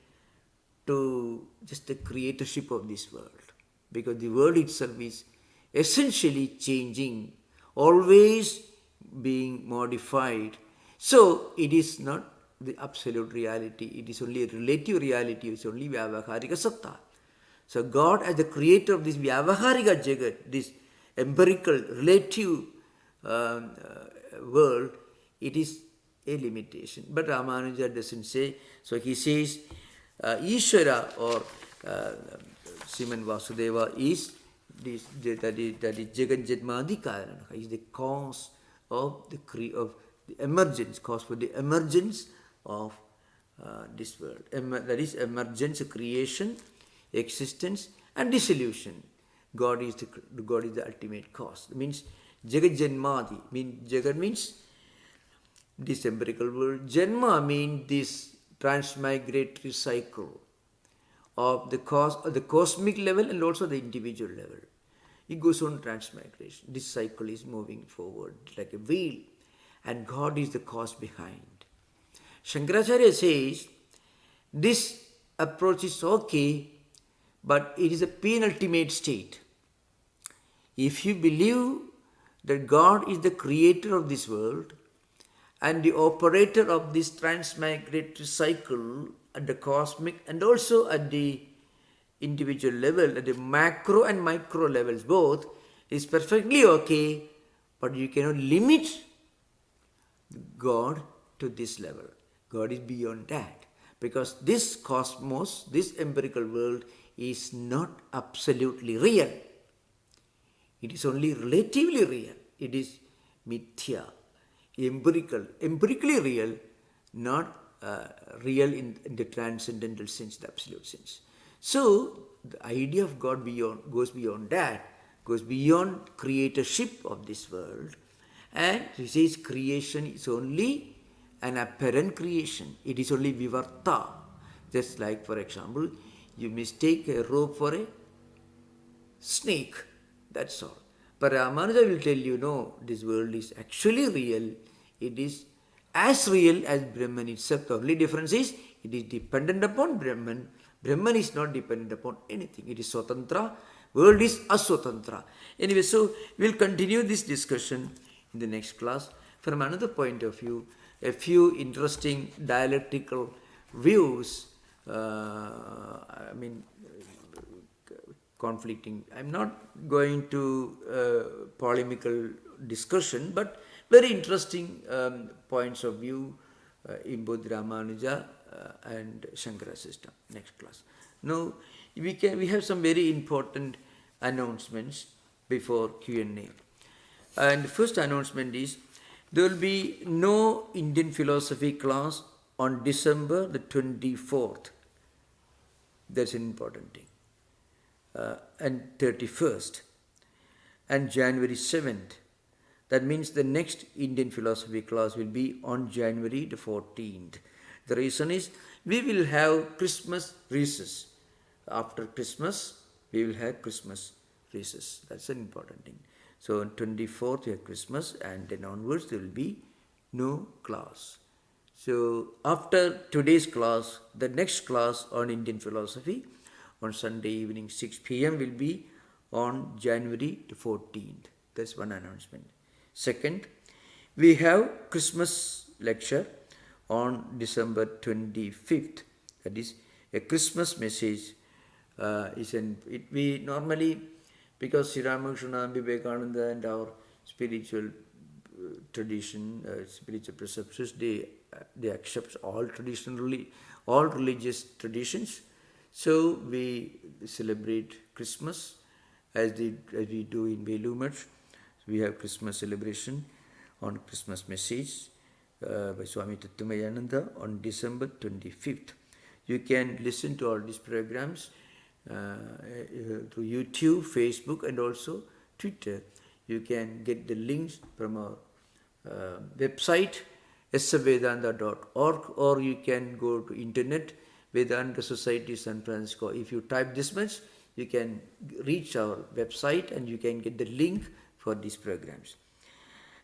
to just the creatorship of this world. Because the world itself is essentially changing, always being modified. So it is not the absolute reality, it is only a relative reality, it's only Vyavaharika Satta. So God as the creator of this Vyavaharika Jagat, this empirical, relative world, it is a limitation. But Ramanuja doesn't say, so he says Ishvara or Sriman Vasudeva is this, that is Jagat Jatmadi Karana, is the cause of the emergence, cause for the emergence of this world. That is emergence, creation, existence and dissolution. God is the ultimate cause. It means Jagat Janmadi. Jagat means this empirical world. Janma means this transmigratory cycle of the cosmic level and also the individual level. It goes on transmigration. This cycle is moving forward like a wheel, and God is the cause behind. Shankaracharya says this approach is okay, but it is a penultimate state. If you believe that God is the creator of this world and the operator of this transmigratory cycle at the cosmic and also at the individual level, at the macro and micro levels both, is perfectly okay, but you cannot limit God to this level. God is beyond that, because this cosmos, this empirical world is not absolutely real. It is only relatively real. It is mithya, empirically real, not real in the transcendental sense, the absolute sense. So the idea of God goes beyond that, goes beyond creatorship of this world, and he says creation is only an apparent creation. It is only vivarta. Just like, for example, you mistake a rope for a snake. That's all. But Ramanuja will tell you, no, this world is actually real. It is as real as Brahman itself. The only difference is it is dependent upon Brahman. Brahman is not dependent upon anything. It is Swatantra. World is Aswatantra. Anyway, so we'll continue this discussion in the next class. From another point of view, a few interesting dialectical views, conflicting. I'm not going to polemical discussion, but very interesting points of view in both Ramanuja and Shankara system. Next class. Now we have some very important announcements before Q&A. And the first announcement is there will be no Indian philosophy class on December the 24th. That's an important thing. And 31st and January 7th. That means the next Indian philosophy class will be on January the 14th. The reason is we will have Christmas recess. After Christmas, we will have Christmas recess. That's an important thing. So on 24th we have Christmas, and then onwards there will be no class. So after today's class, the next class on Indian philosophy on Sunday evening 6 p.m. will be on January the 14th. That's one announcement. Second, we have Christmas lecture on December 25th. That is a Christmas message. We normally, because Sri Ramakrishna, Vivekananda and our spiritual tradition, spiritual preceptors, they accept all all religious traditions. So we celebrate Christmas as we do in Velumat. We have Christmas celebration on Christmas message by Swami Tattwamayanandaji on December 25th. You can listen to all these programs through YouTube, Facebook, and also Twitter. You can get the links from our website svedanta.org, or you can go to internet Vedanta Society San Francisco. If you type this much, you can reach our website and you can get the link for these programs.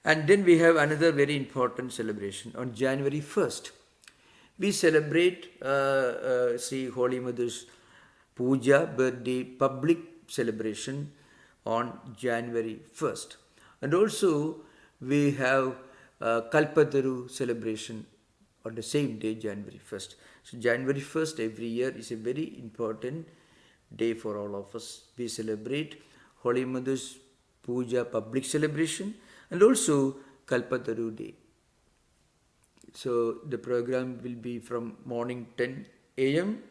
And then we have another very important celebration on January 1st. We celebrate Sri Holy Mother's Puja birthday public celebration on January 1st. And also we have Kalpataru celebration on the same day, January 1st. So January 1st every year is a very important day for all of us. We celebrate Holy Mother's Puja public celebration and also Kalpataru day. So the program will be from morning 10 a.m.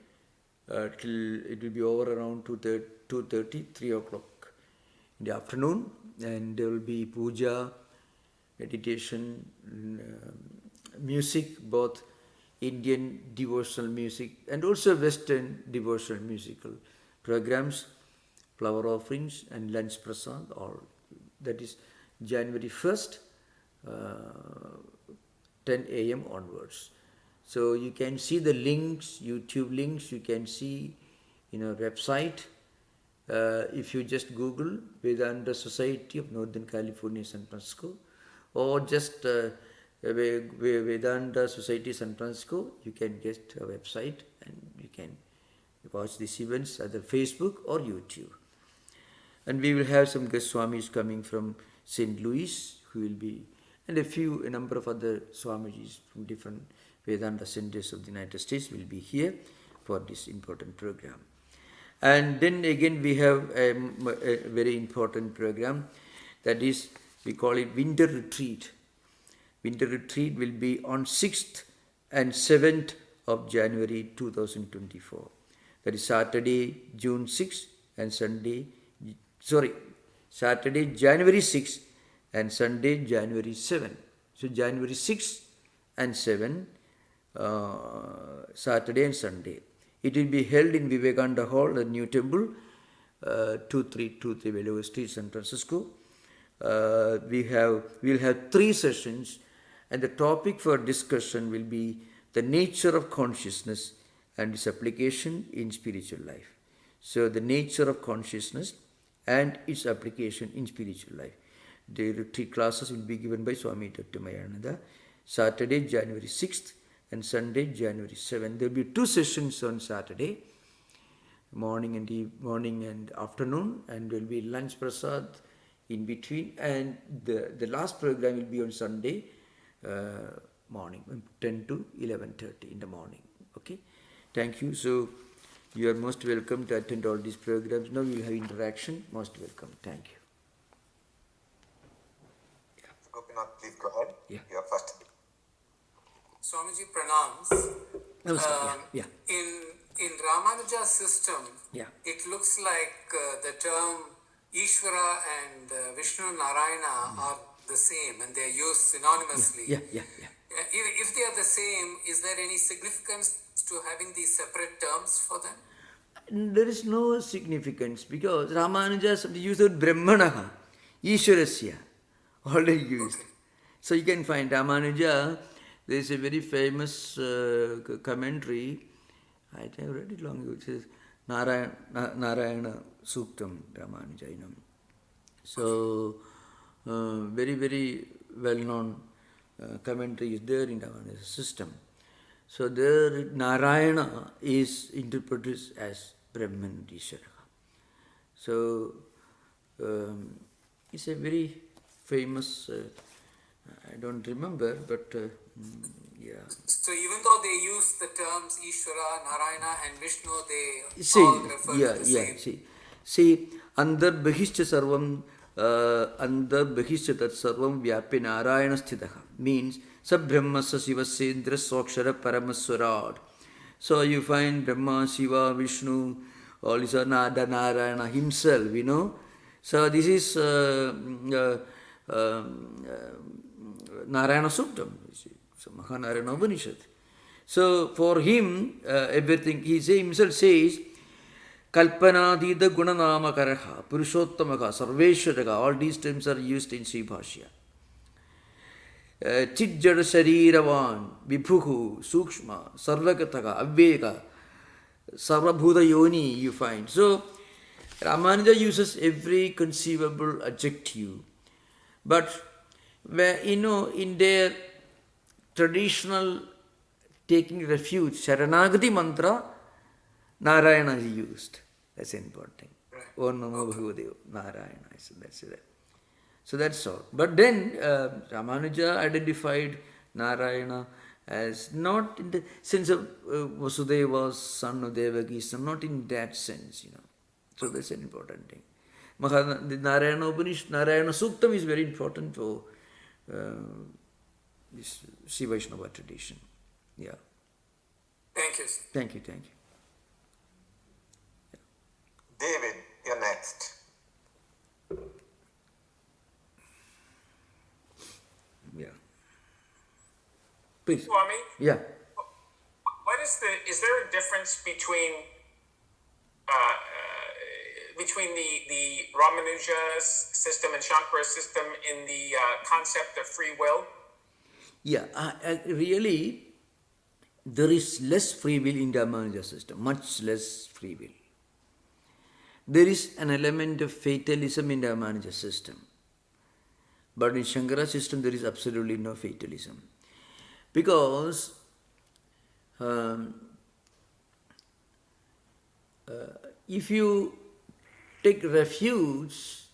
Till it will be over around 2:30, 3 o'clock in the afternoon, and there will be puja, meditation, music, both Indian devotional music and also Western devotional musical programs, flower offerings and lunch prasad. All that is January 1st, 10 a.m. onwards. So you can see the links, YouTube links, you can see in our website. If you just Google Vedanta Society of Northern California, San Francisco, or just Vedanta Society San Francisco, you can get a website and you can watch these events either Facebook or YouTube. And we will have some guest Swamis coming from St. Louis, who will be, and a number of other Swamijis from different Vedanta centers of the United States will be here for this important program. And then again we have a very important program, that is, we call it Winter Retreat. Winter Retreat will be on 6th and 7th of January 2024. That is Saturday, June 6th and Saturday, January 6th and Sunday, January 7th. So January 6th and 7th, Saturday and Sunday. It will be held in Vivekananda Hall, the New Temple, 2323 Velour Street, San Francisco. We'll have 3 sessions, and the topic for discussion will be the nature of consciousness and its application in spiritual life. So the nature of consciousness and its application in spiritual life. The retreat classes will be given by Swami Tattwamayanandaji, Saturday, January 6th and Sunday, January 7th. There will be 2 sessions on Saturday, morning and afternoon, and there will be lunch prasad in between, and the last program will be on Sunday morning, 10 to 11:30 in the morning. Okay, thank you. So you are most welcome to attend all these programs. Now we will have interaction. Most welcome. Thank you. Gopinath, please go ahead. Yeah. You are first. Swamiji pranams. In RāMANUJA'S system, it looks like the term Ishvara and Vishnu Narayana are the same and they are used synonymously. If they are the same, is there any significance to having these separate terms for them? There is no significance, because RāMANUJA used the word Brahmanaha, Ishwarasya, already used. Okay. So you can find RāMānuja, there is a very famous commentary, I think I read it long ago, it says Narayana Suktam RāMānuja. So very, very well-known commentary is there in RāMāNUJā'S system. So there Narayana is interpreted as Brahman Ishvara. So it's a very famous, I don't remember, but yeah. So even though they use the terms Ishvara, Narayana and Vishnu, they See, all refer yeah, to the yeah, same. see, Andar Bhishya Sarvam, Andar Bhishya Tat Sarvam Vyapi Narayana Sthitaha means Sab Brahma Sa Shiva Sendra Sokshara Paramaswarad. So you find Brahma, Shiva, Vishnu, all is Nada Narayana himself, you know. So this is Narayana Suktam, so Mahanarayana Upanishad. So for him, everything, he himself says, Kalpanadida Gunanama Karaha, Purushottamaka, Sarveshwaraga, all these terms are used in Sri Bhashya. Chijjada Shariravan, Vibhuhu, Sukshma, Sarvakataka, Avveka, Sarvabhuta Yoni, you find. So, RāMāNUJā uses every conceivable adjective. But, in their traditional taking refuge, Sharanagati mantra, Narayana is used. That's important thing. Om Namo Bhagavate Narayana. So that's it. So that's all. But then RāMāNUJā identified Narayana as not in the sense of Vasudeva's son of Devaki's son, not in that sense, you know. So that's an important thing. The Narayana Upanishad, Narayana Suktam is very important for this Sri Vaishnava tradition. Yeah. Thank you, sir. Thank you, thank you. David, you're next. Yeah. Please. Swami, Yeah. what is there a difference between the RāMāNUJA'S system and Shankara's system in the concept of free will? Yeah, really, there is less free will in the RāMāNUJā system, much less free will. There is an element of fatalism in the RāMāNUJā system. But in Shankara's system, there is absolutely no fatalism. Because if you take refuge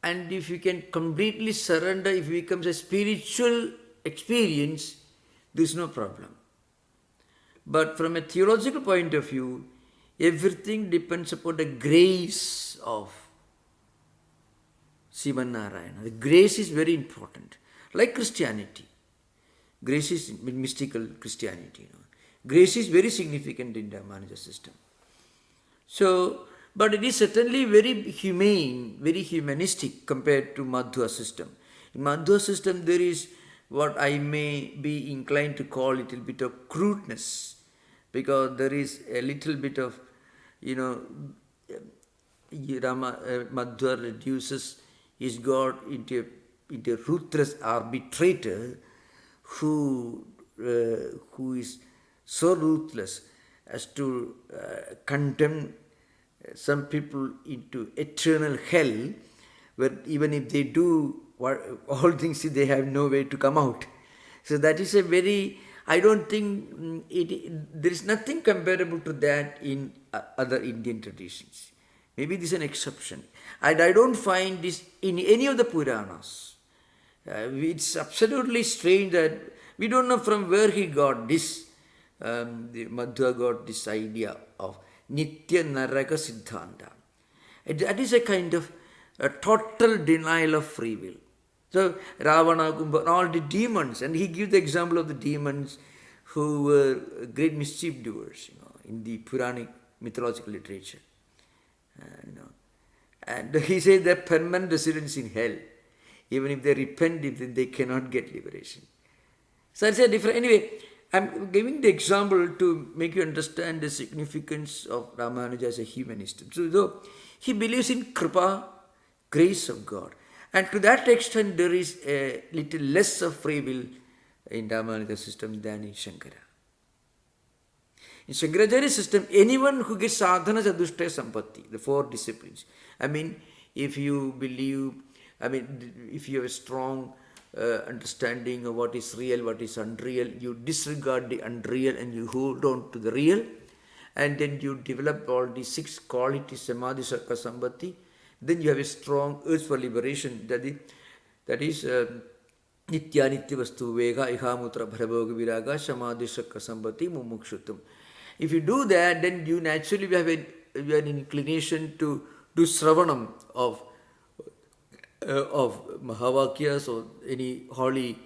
and if you can completely surrender, if it becomes a spiritual experience, there is no problem. But from a theological point of view, everything depends upon the grace of Sriman Narayana. The grace is very important. Like Christianity. Grace is mystical Christianity. You know. Grace is very significant in the RāMāNUJā system. So, but it is certainly very humane, very humanistic compared to Madhva system. In Madhva system, there is what I may be inclined to call a little bit of crudeness, because there is a little bit of, Madhva reduces his God into a ruthless arbitrator who is so ruthless as to condemn some people into eternal hell, where even if they do all things, they have no way to come out. So that is a very, I don't think, there is nothing comparable to that in other Indian traditions. Maybe this is an exception. And I don't find this in any of the Puranas. It's absolutely strange that we don't know from where he got this, the Madhva got this idea of Nitya Naraka Siddhanta. That is a kind of a total denial of free will. So Ravana, Kumbha, all the demons, and he gives the example of the demons who were great mischief doers, in the Puranic mythological literature. And he says they're permanent residents in hell. Even if they repent, they cannot get liberation. So it's a different. Anyway, I'm giving the example to make you understand the significance of RāMāNUJā as a humanist. So he believes in Kripa, grace of God. And to that extent, there is a little less of free will in RāMāNUJā system than in Shankara. In Shankaracharya system, anyone who gets sadhana chatushtaya sampatti, the four disciplines. I mean, if you believe I mean, if you have a strong understanding of what is real, what is unreal, you disregard the unreal and you hold on to the real, and then you develop all the 6 qualities, samadhi, sakka, sambati, then you have a strong urge for liberation. That is nitya nitya vastu vega ihamutra bharabhoga viraga samadhi sakka sambati mumukshuttam. If you do that, then you naturally have an inclination to do sravanam of Mahavakyas or any holy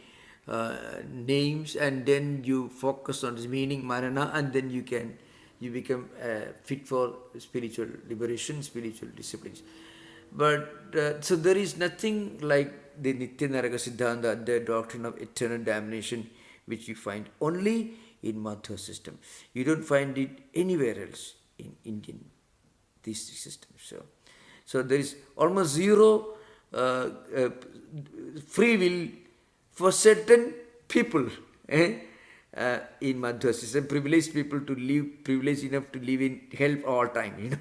names, and then you focus on its meaning, manana, and then you become fit for spiritual liberation, spiritual disciplines. But so there is nothing like the Nitya Naraka Siddhanta, the doctrine of eternal damnation, which you find only in Madhva system. You don't find it anywhere else in Indian these systems. So there is almost zero free will for certain people in Madhva system, privileged people to live, privileged enough to live in hell all time,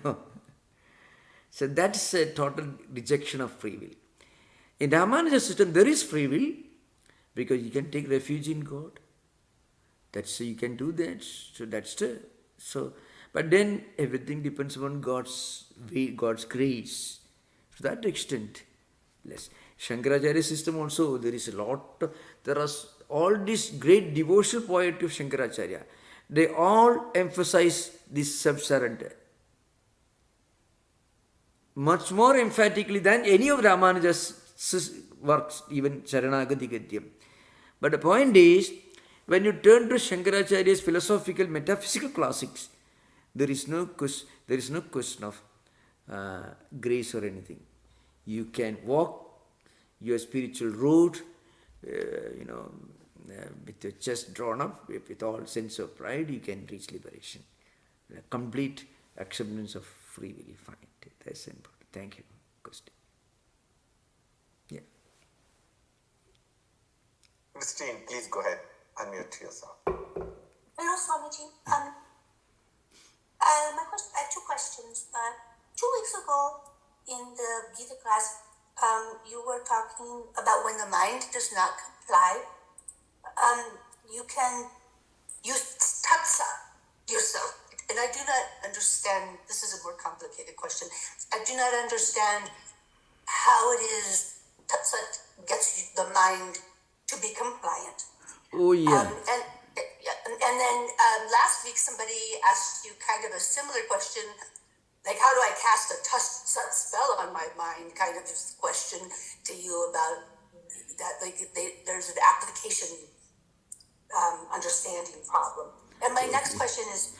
So that's a total rejection of free will. In RāMāNUJā system, there is free will because you can take refuge in God. That's you can do that. So that's so. But then everything depends upon God's way, God's grace. To that extent, less. Shankaracharya system also, there is a lot. There are all this great devotional poetry of Shankaracharya. They all emphasize this self-surrender much more emphatically than any of RāMāNUJA's works, even Sharanagati Gadyam. But the point is, when you turn to Shankaracharya's philosophical, metaphysical classics, there is no question of grace or anything. You can walk your spiritual road, with your chest drawn up, with all sense of pride, you can reach liberation. Complete acceptance of free will, you find. That's important. Thank you. Question. Yeah. Christine, please go ahead. Unmute yourself. Hello, Swamiji. My question, I have 2 questions. 2 weeks ago in the Gita class, you were talking about when the mind does not comply, you can use tatsa yourself. And I do not understand, this is a more complicated question, I do not understand how it is tatsat gets the mind to be compliant. Oh, yeah. And then last week somebody asked you kind of a similar question, like how do I cast a tatsat spell on my mind, kind of question to you about that, like there's an application understanding problem. And my next question is...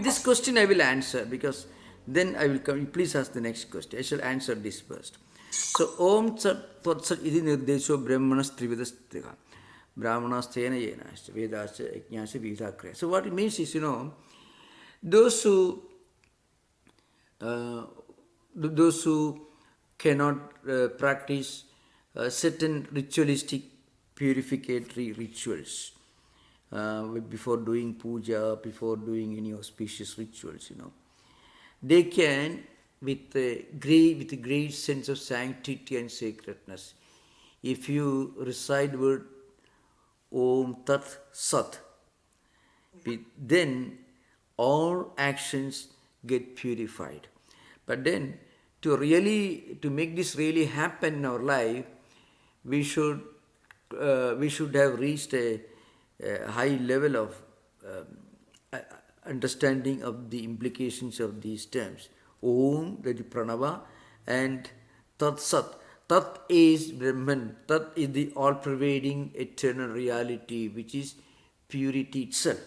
This question I will answer because then I will come. Please ask the next question. I shall answer this first. So, Om Sat Tatsat Iti Nirdesho Brahmanas Trividastiga. Brahmanas Tena Yenascha Vedascha Ajnascha Vidhakraya. So, what it means is, those who cannot practice certain ritualistic purificatory rituals, before doing puja, before doing any auspicious rituals, they can, with a great sense of sanctity and sacredness, if you recite word Om Tat Sat, then all actions get purified. But then, to make this really happen in our life, we should have reached a high level of understanding of the implications of these terms. Om, that is Pranava, and Tat Sat. Tat is Brahman. Tat is the all-pervading eternal reality, which is purity itself,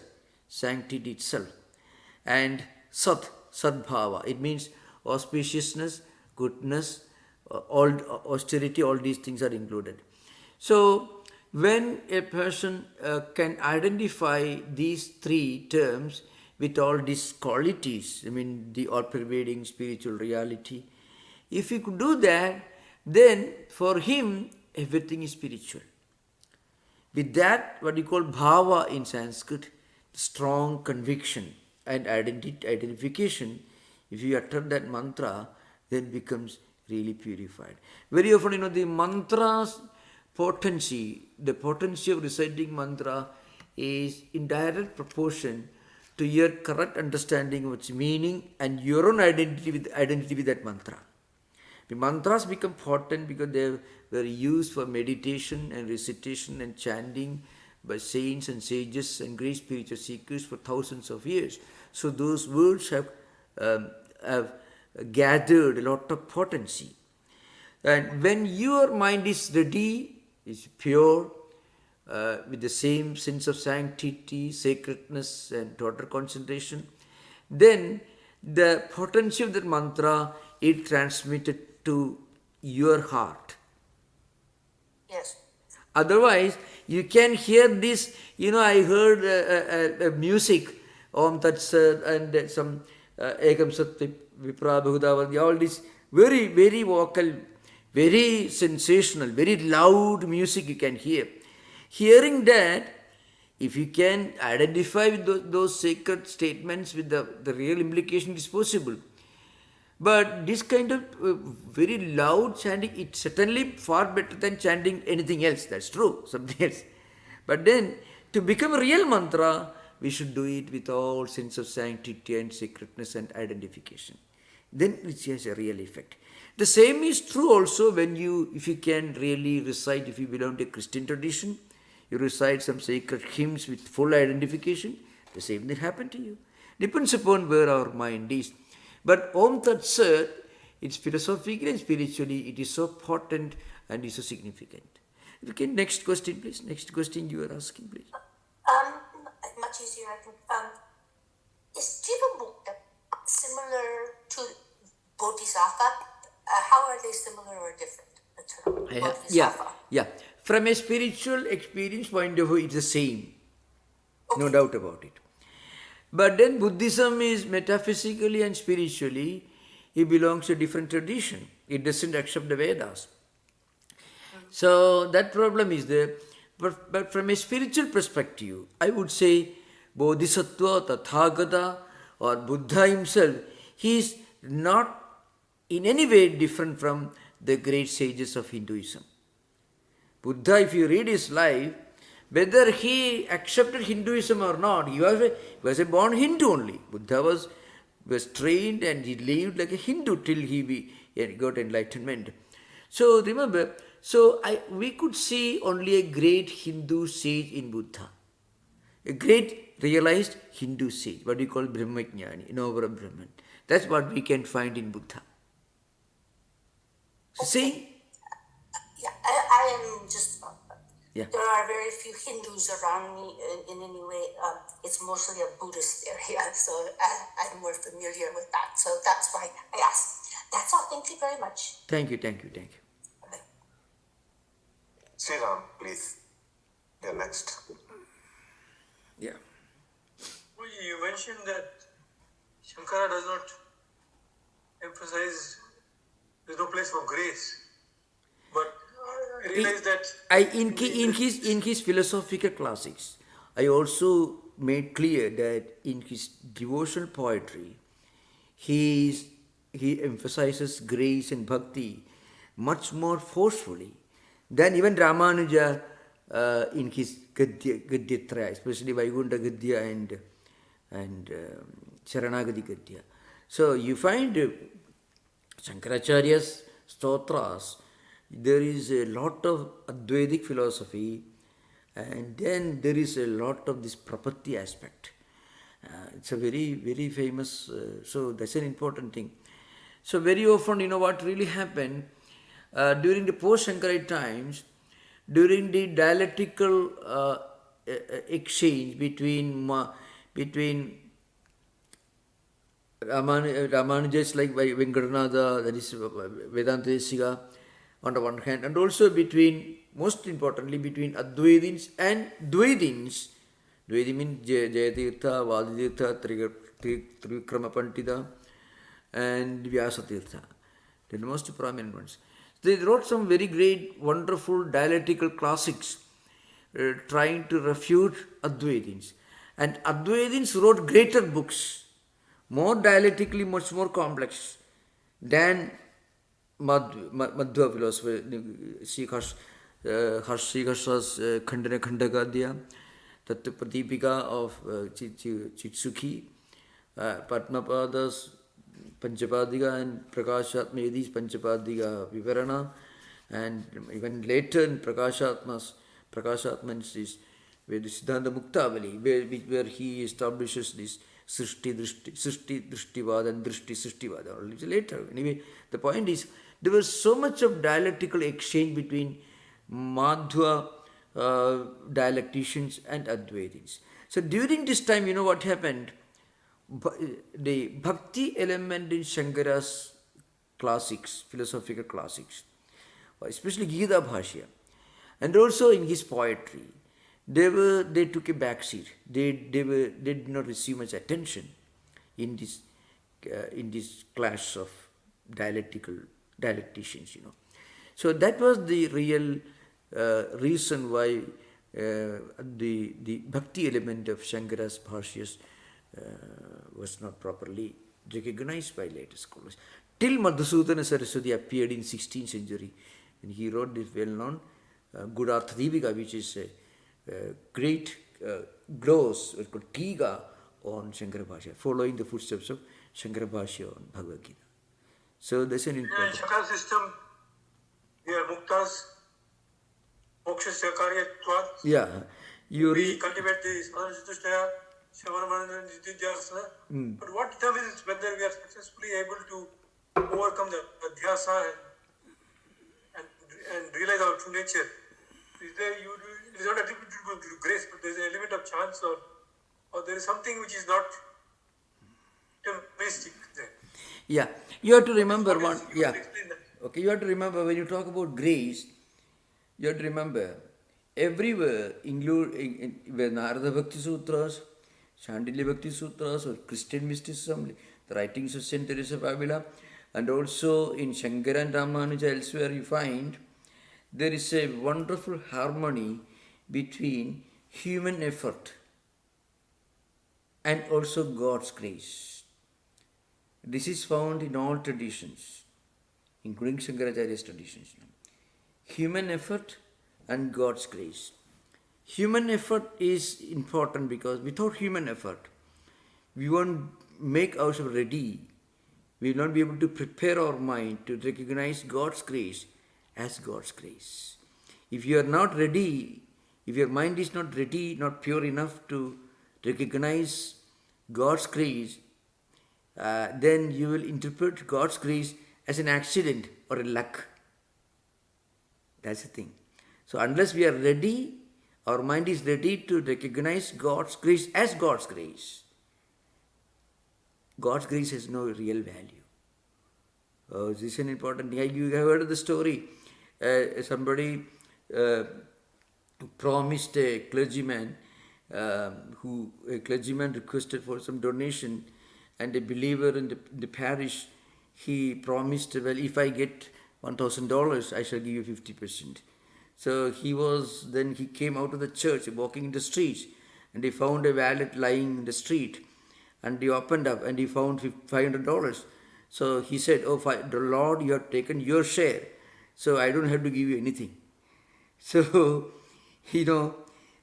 sanctity itself. And Sat, Sadbhava, it means auspiciousness, goodness, all austerity, all these things are included. So, when a person can identify these 3 terms with all these qualities, the all-pervading spiritual reality, if he could do that, then for him everything is spiritual. With that, what you call bhava in Sanskrit, strong conviction and identification, if you utter that mantra, then it becomes really purified. Very often, the mantra's potency, the potency of reciting mantra is in direct proportion to your correct understanding of its meaning and your own identity with that mantra. The mantras become potent because they were used for meditation and recitation and chanting by saints and sages and great spiritual seekers for thousands of years. So those words have gathered a lot of potency. And when your mind is ready, is pure, with the same sense of sanctity, sacredness and total concentration, then the potency of that mantra is transmitted to your heart. Yes. Otherwise, you can hear this, I heard music, Om Tat Sat and some Ekam Sat Vipra Bhudavadi, all this very, very vocal, very sensational, very loud music you can hear. Hearing that, if you can identify with those sacred statements with the real implication, it is possible. But this kind of very loud chanting, it's certainly far better than chanting anything else. That's true, something else. But then, to become a real mantra, we should do it with all sense of sanctity and sacredness and identification. Then it has a real effect. The same is true also when if you can really recite, if you belong to a Christian tradition, you recite some sacred hymns with full identification, the same thing happen to you. Depends upon where our mind is. But Om Tat Sat, it's philosophically and spiritually, it is so potent and is so significant. Okay, next question, please. Next question you are asking, please. Much easier, I think. Is Jiva Mukta similar to Bodhisattva? How are they similar or different? The term Bodhisattva. Yeah. From a spiritual experience point of view, it's the same. Okay. No doubt about it. But then Buddhism is metaphysically and spiritually, it belongs to a different tradition. It doesn't accept the Vedas. So that problem is there. But from a spiritual perspective, I would say Bodhisattva, Tathagata or Buddha himself, he is not in any way different from the great sages of Hinduism. Buddha, if you read his life, whether he accepted Hinduism or not, he was a born Hindu only. Buddha was trained and he lived like a Hindu till he got enlightenment. So remember, we could see only a great Hindu sage in Buddha. A great realized Hindu sage, what we call Brahmajnani, knower of Brahman. That's what we can find in Buddha. So see? Yeah, I am just... Yeah. There are very few Hindus around me in any way. It's mostly a Buddhist area, so I'm more familiar with that. So that's why I asked. That's all. Thank you very much. Thank you. Sriram, please. You're next. Yeah. You mentioned that Shankara does not emphasize there's no place for grace, but I realize that in his philosophical classics, I also made clear that in his devotional poetry, he emphasizes grace and bhakti much more forcefully than even Ramanuja in his Gadyatraya, especially Vaikuntha Gadya and Sharanagati Gadya. So you find Shankaracharya's stotras, there is a lot of Advaitic philosophy, and then there is a lot of this Prapatti aspect. It's a very, very famous, so that's an important thing. So very often, what really happened during the post-Shankarite times, during the dialectical exchange between RāMāNUJā'S like Venkatanatha, that is Vedanta Desika, on the one hand, and also most importantly, between Advaitins and Dvaitins. Dvaiti means Jayatirtha, Vaditirtha, Trivikrama Pandita, and Vyasatirtha. They're the most prominent ones. They wrote some very great, wonderful dialectical classics trying to refute Advaitins. And Advaitins wrote greater books, more dialectically, much more complex than Madhva philosopher, Sri Harsha's Khandana Khandagadya, Tattwapradipika of Chitsukhi, Padmapada's Panchapadika and Prakashatmayadi's Panchapadika Vivarana, and even later in Prakashatman's is where the Siddhanta Muktavali, where he establishes this Srishti Drishtivada and Drishti Srishtivada, a little later. Anyway, the point is, there was so much of dialectical exchange between Madhva dialecticians and Advaitins. So during this time, you know what happened? The bhakti element in Shankara's classics, philosophical classics, especially Gita Bhashya, and also in his poetry, they took a backseat. They did not receive much attention in this clash of dialecticians, you know. So that was the real reason why the bhakti element of Shankara's Bhashyas was not properly recognized by later scholars. Till Madhusudana Saraswati appeared in 16th century, and he wrote this well-known Gurartha Deepika, which is a great gloss, called Tiga on Shankara Bhashya, following the footsteps of Shankara Bhashya on Bhagavad Gita. So that's an important. In Shankara system, we are muktas, mokshasya karyatvat. Yeah, We cultivate this Anujatushaya, RāMāNUJā'S. But what determines whether we are successfully able to overcome the adhyasa and realize our true nature? It is not attributed to grace, but there is an element of chance, or there is something which is not deterministic there. Yeah, you have to remember What one. is- you Yeah, can explain that. okay. You have to remember when you talk about grace, you have to remember everywhere, include where Narada Bhakti Sutras, Chandilya Bhakti Sutras, or Christian mysticism, the writings of Saint Teresa of Avila, and also in Shankara and RāMāNUJA elsewhere, you find there is a wonderful harmony between human effort and also God's grace. This is found in all traditions, including Shankaracharya's traditions. Human effort and God's grace. Human effort is important because without human effort, we won't make ourselves ready. We will not be able to prepare our mind to recognize God's grace as God's grace. If you are not ready, if your mind is not ready, not pure enough to recognize God's grace, then you will interpret God's grace as an accident or a luck. That's the thing. So unless we are ready, our mind is ready to recognize God's grace as God's grace, God's grace has no real value. This is an important thing. You have heard of the story. Somebody promised a clergyman a clergyman requested for some donation, and a believer in the parish, he promised, well, if I get $1,000, I shall give you 50%. So he came out of the church, walking in the streets, and he found a wallet lying in the street, and he opened up and he found $500. So he said, "Oh, Lord, you have taken your share, so I don't have to give you anything." So,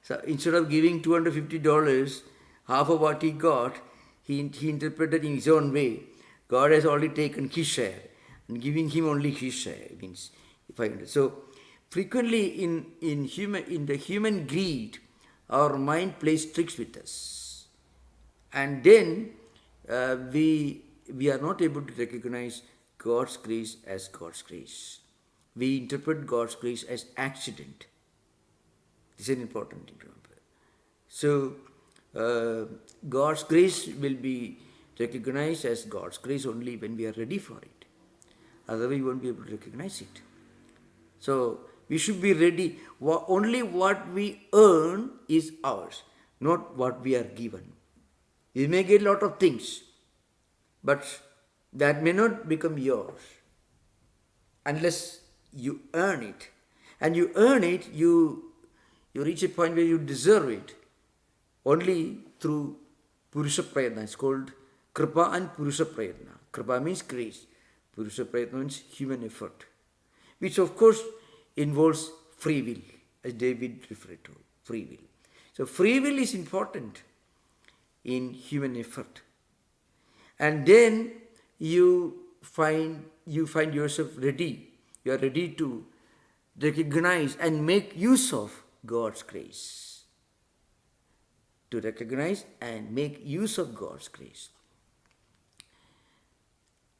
so instead of giving $250, half of what he got, he interpreted in his own way. God has already taken his share, and giving him only his share means $500. So frequently in the human greed, our mind plays tricks with us, and then we are not able to recognize God's grace as God's grace. We interpret God's grace as accident. This is an important thing to remember. So, God's grace will be recognized as God's grace only when we are ready for it. Otherwise, we won't be able to recognize it. So, we should be ready. Only what we earn is ours, not what we are given. We may get a lot of things, but that may not become yours unless you earn it. And you earn it, you reach a point where you deserve it only through Purusha Prayatna. It's called Kripa and Purusha Prayatna. Kripa means grace. Purusha prayatna means human effort, which of course involves free will, as David referred to, free will. So free will is important in human effort. And then you find yourself ready. You are ready to recognize and make use of God's grace. To recognize and make use of God's grace.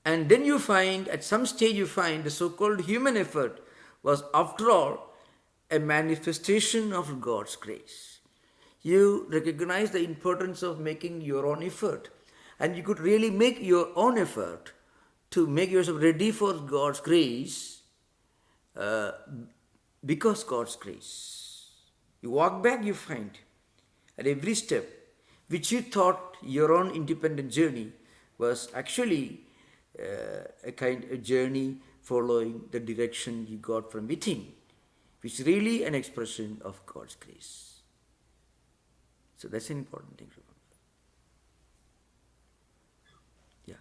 And then you find, at some stage you find the so-called human effort was after all a manifestation of God's grace. You recognize the importance of making your own effort, and you could really make your own effort to make yourself ready for God's grace because God's grace. You walk back, you find at every step which you thought your own independent journey was actually a journey following the direction you got from within, which is really an expression of God's grace. So that's an important thing to remember. Yeah.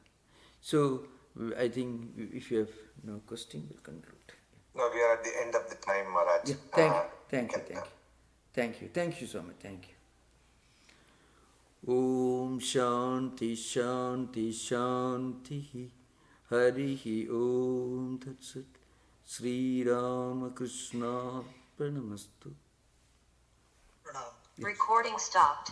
So I think if you have no question, we'll conclude. No, we are at the end of the time, Maharaj. Yeah. Thank you so much. Thank you. Om Shanti Shanti Shanti Harihi Om Tat Sat Sri Ramakrishna Pranamastu. Pranam. Recording stopped.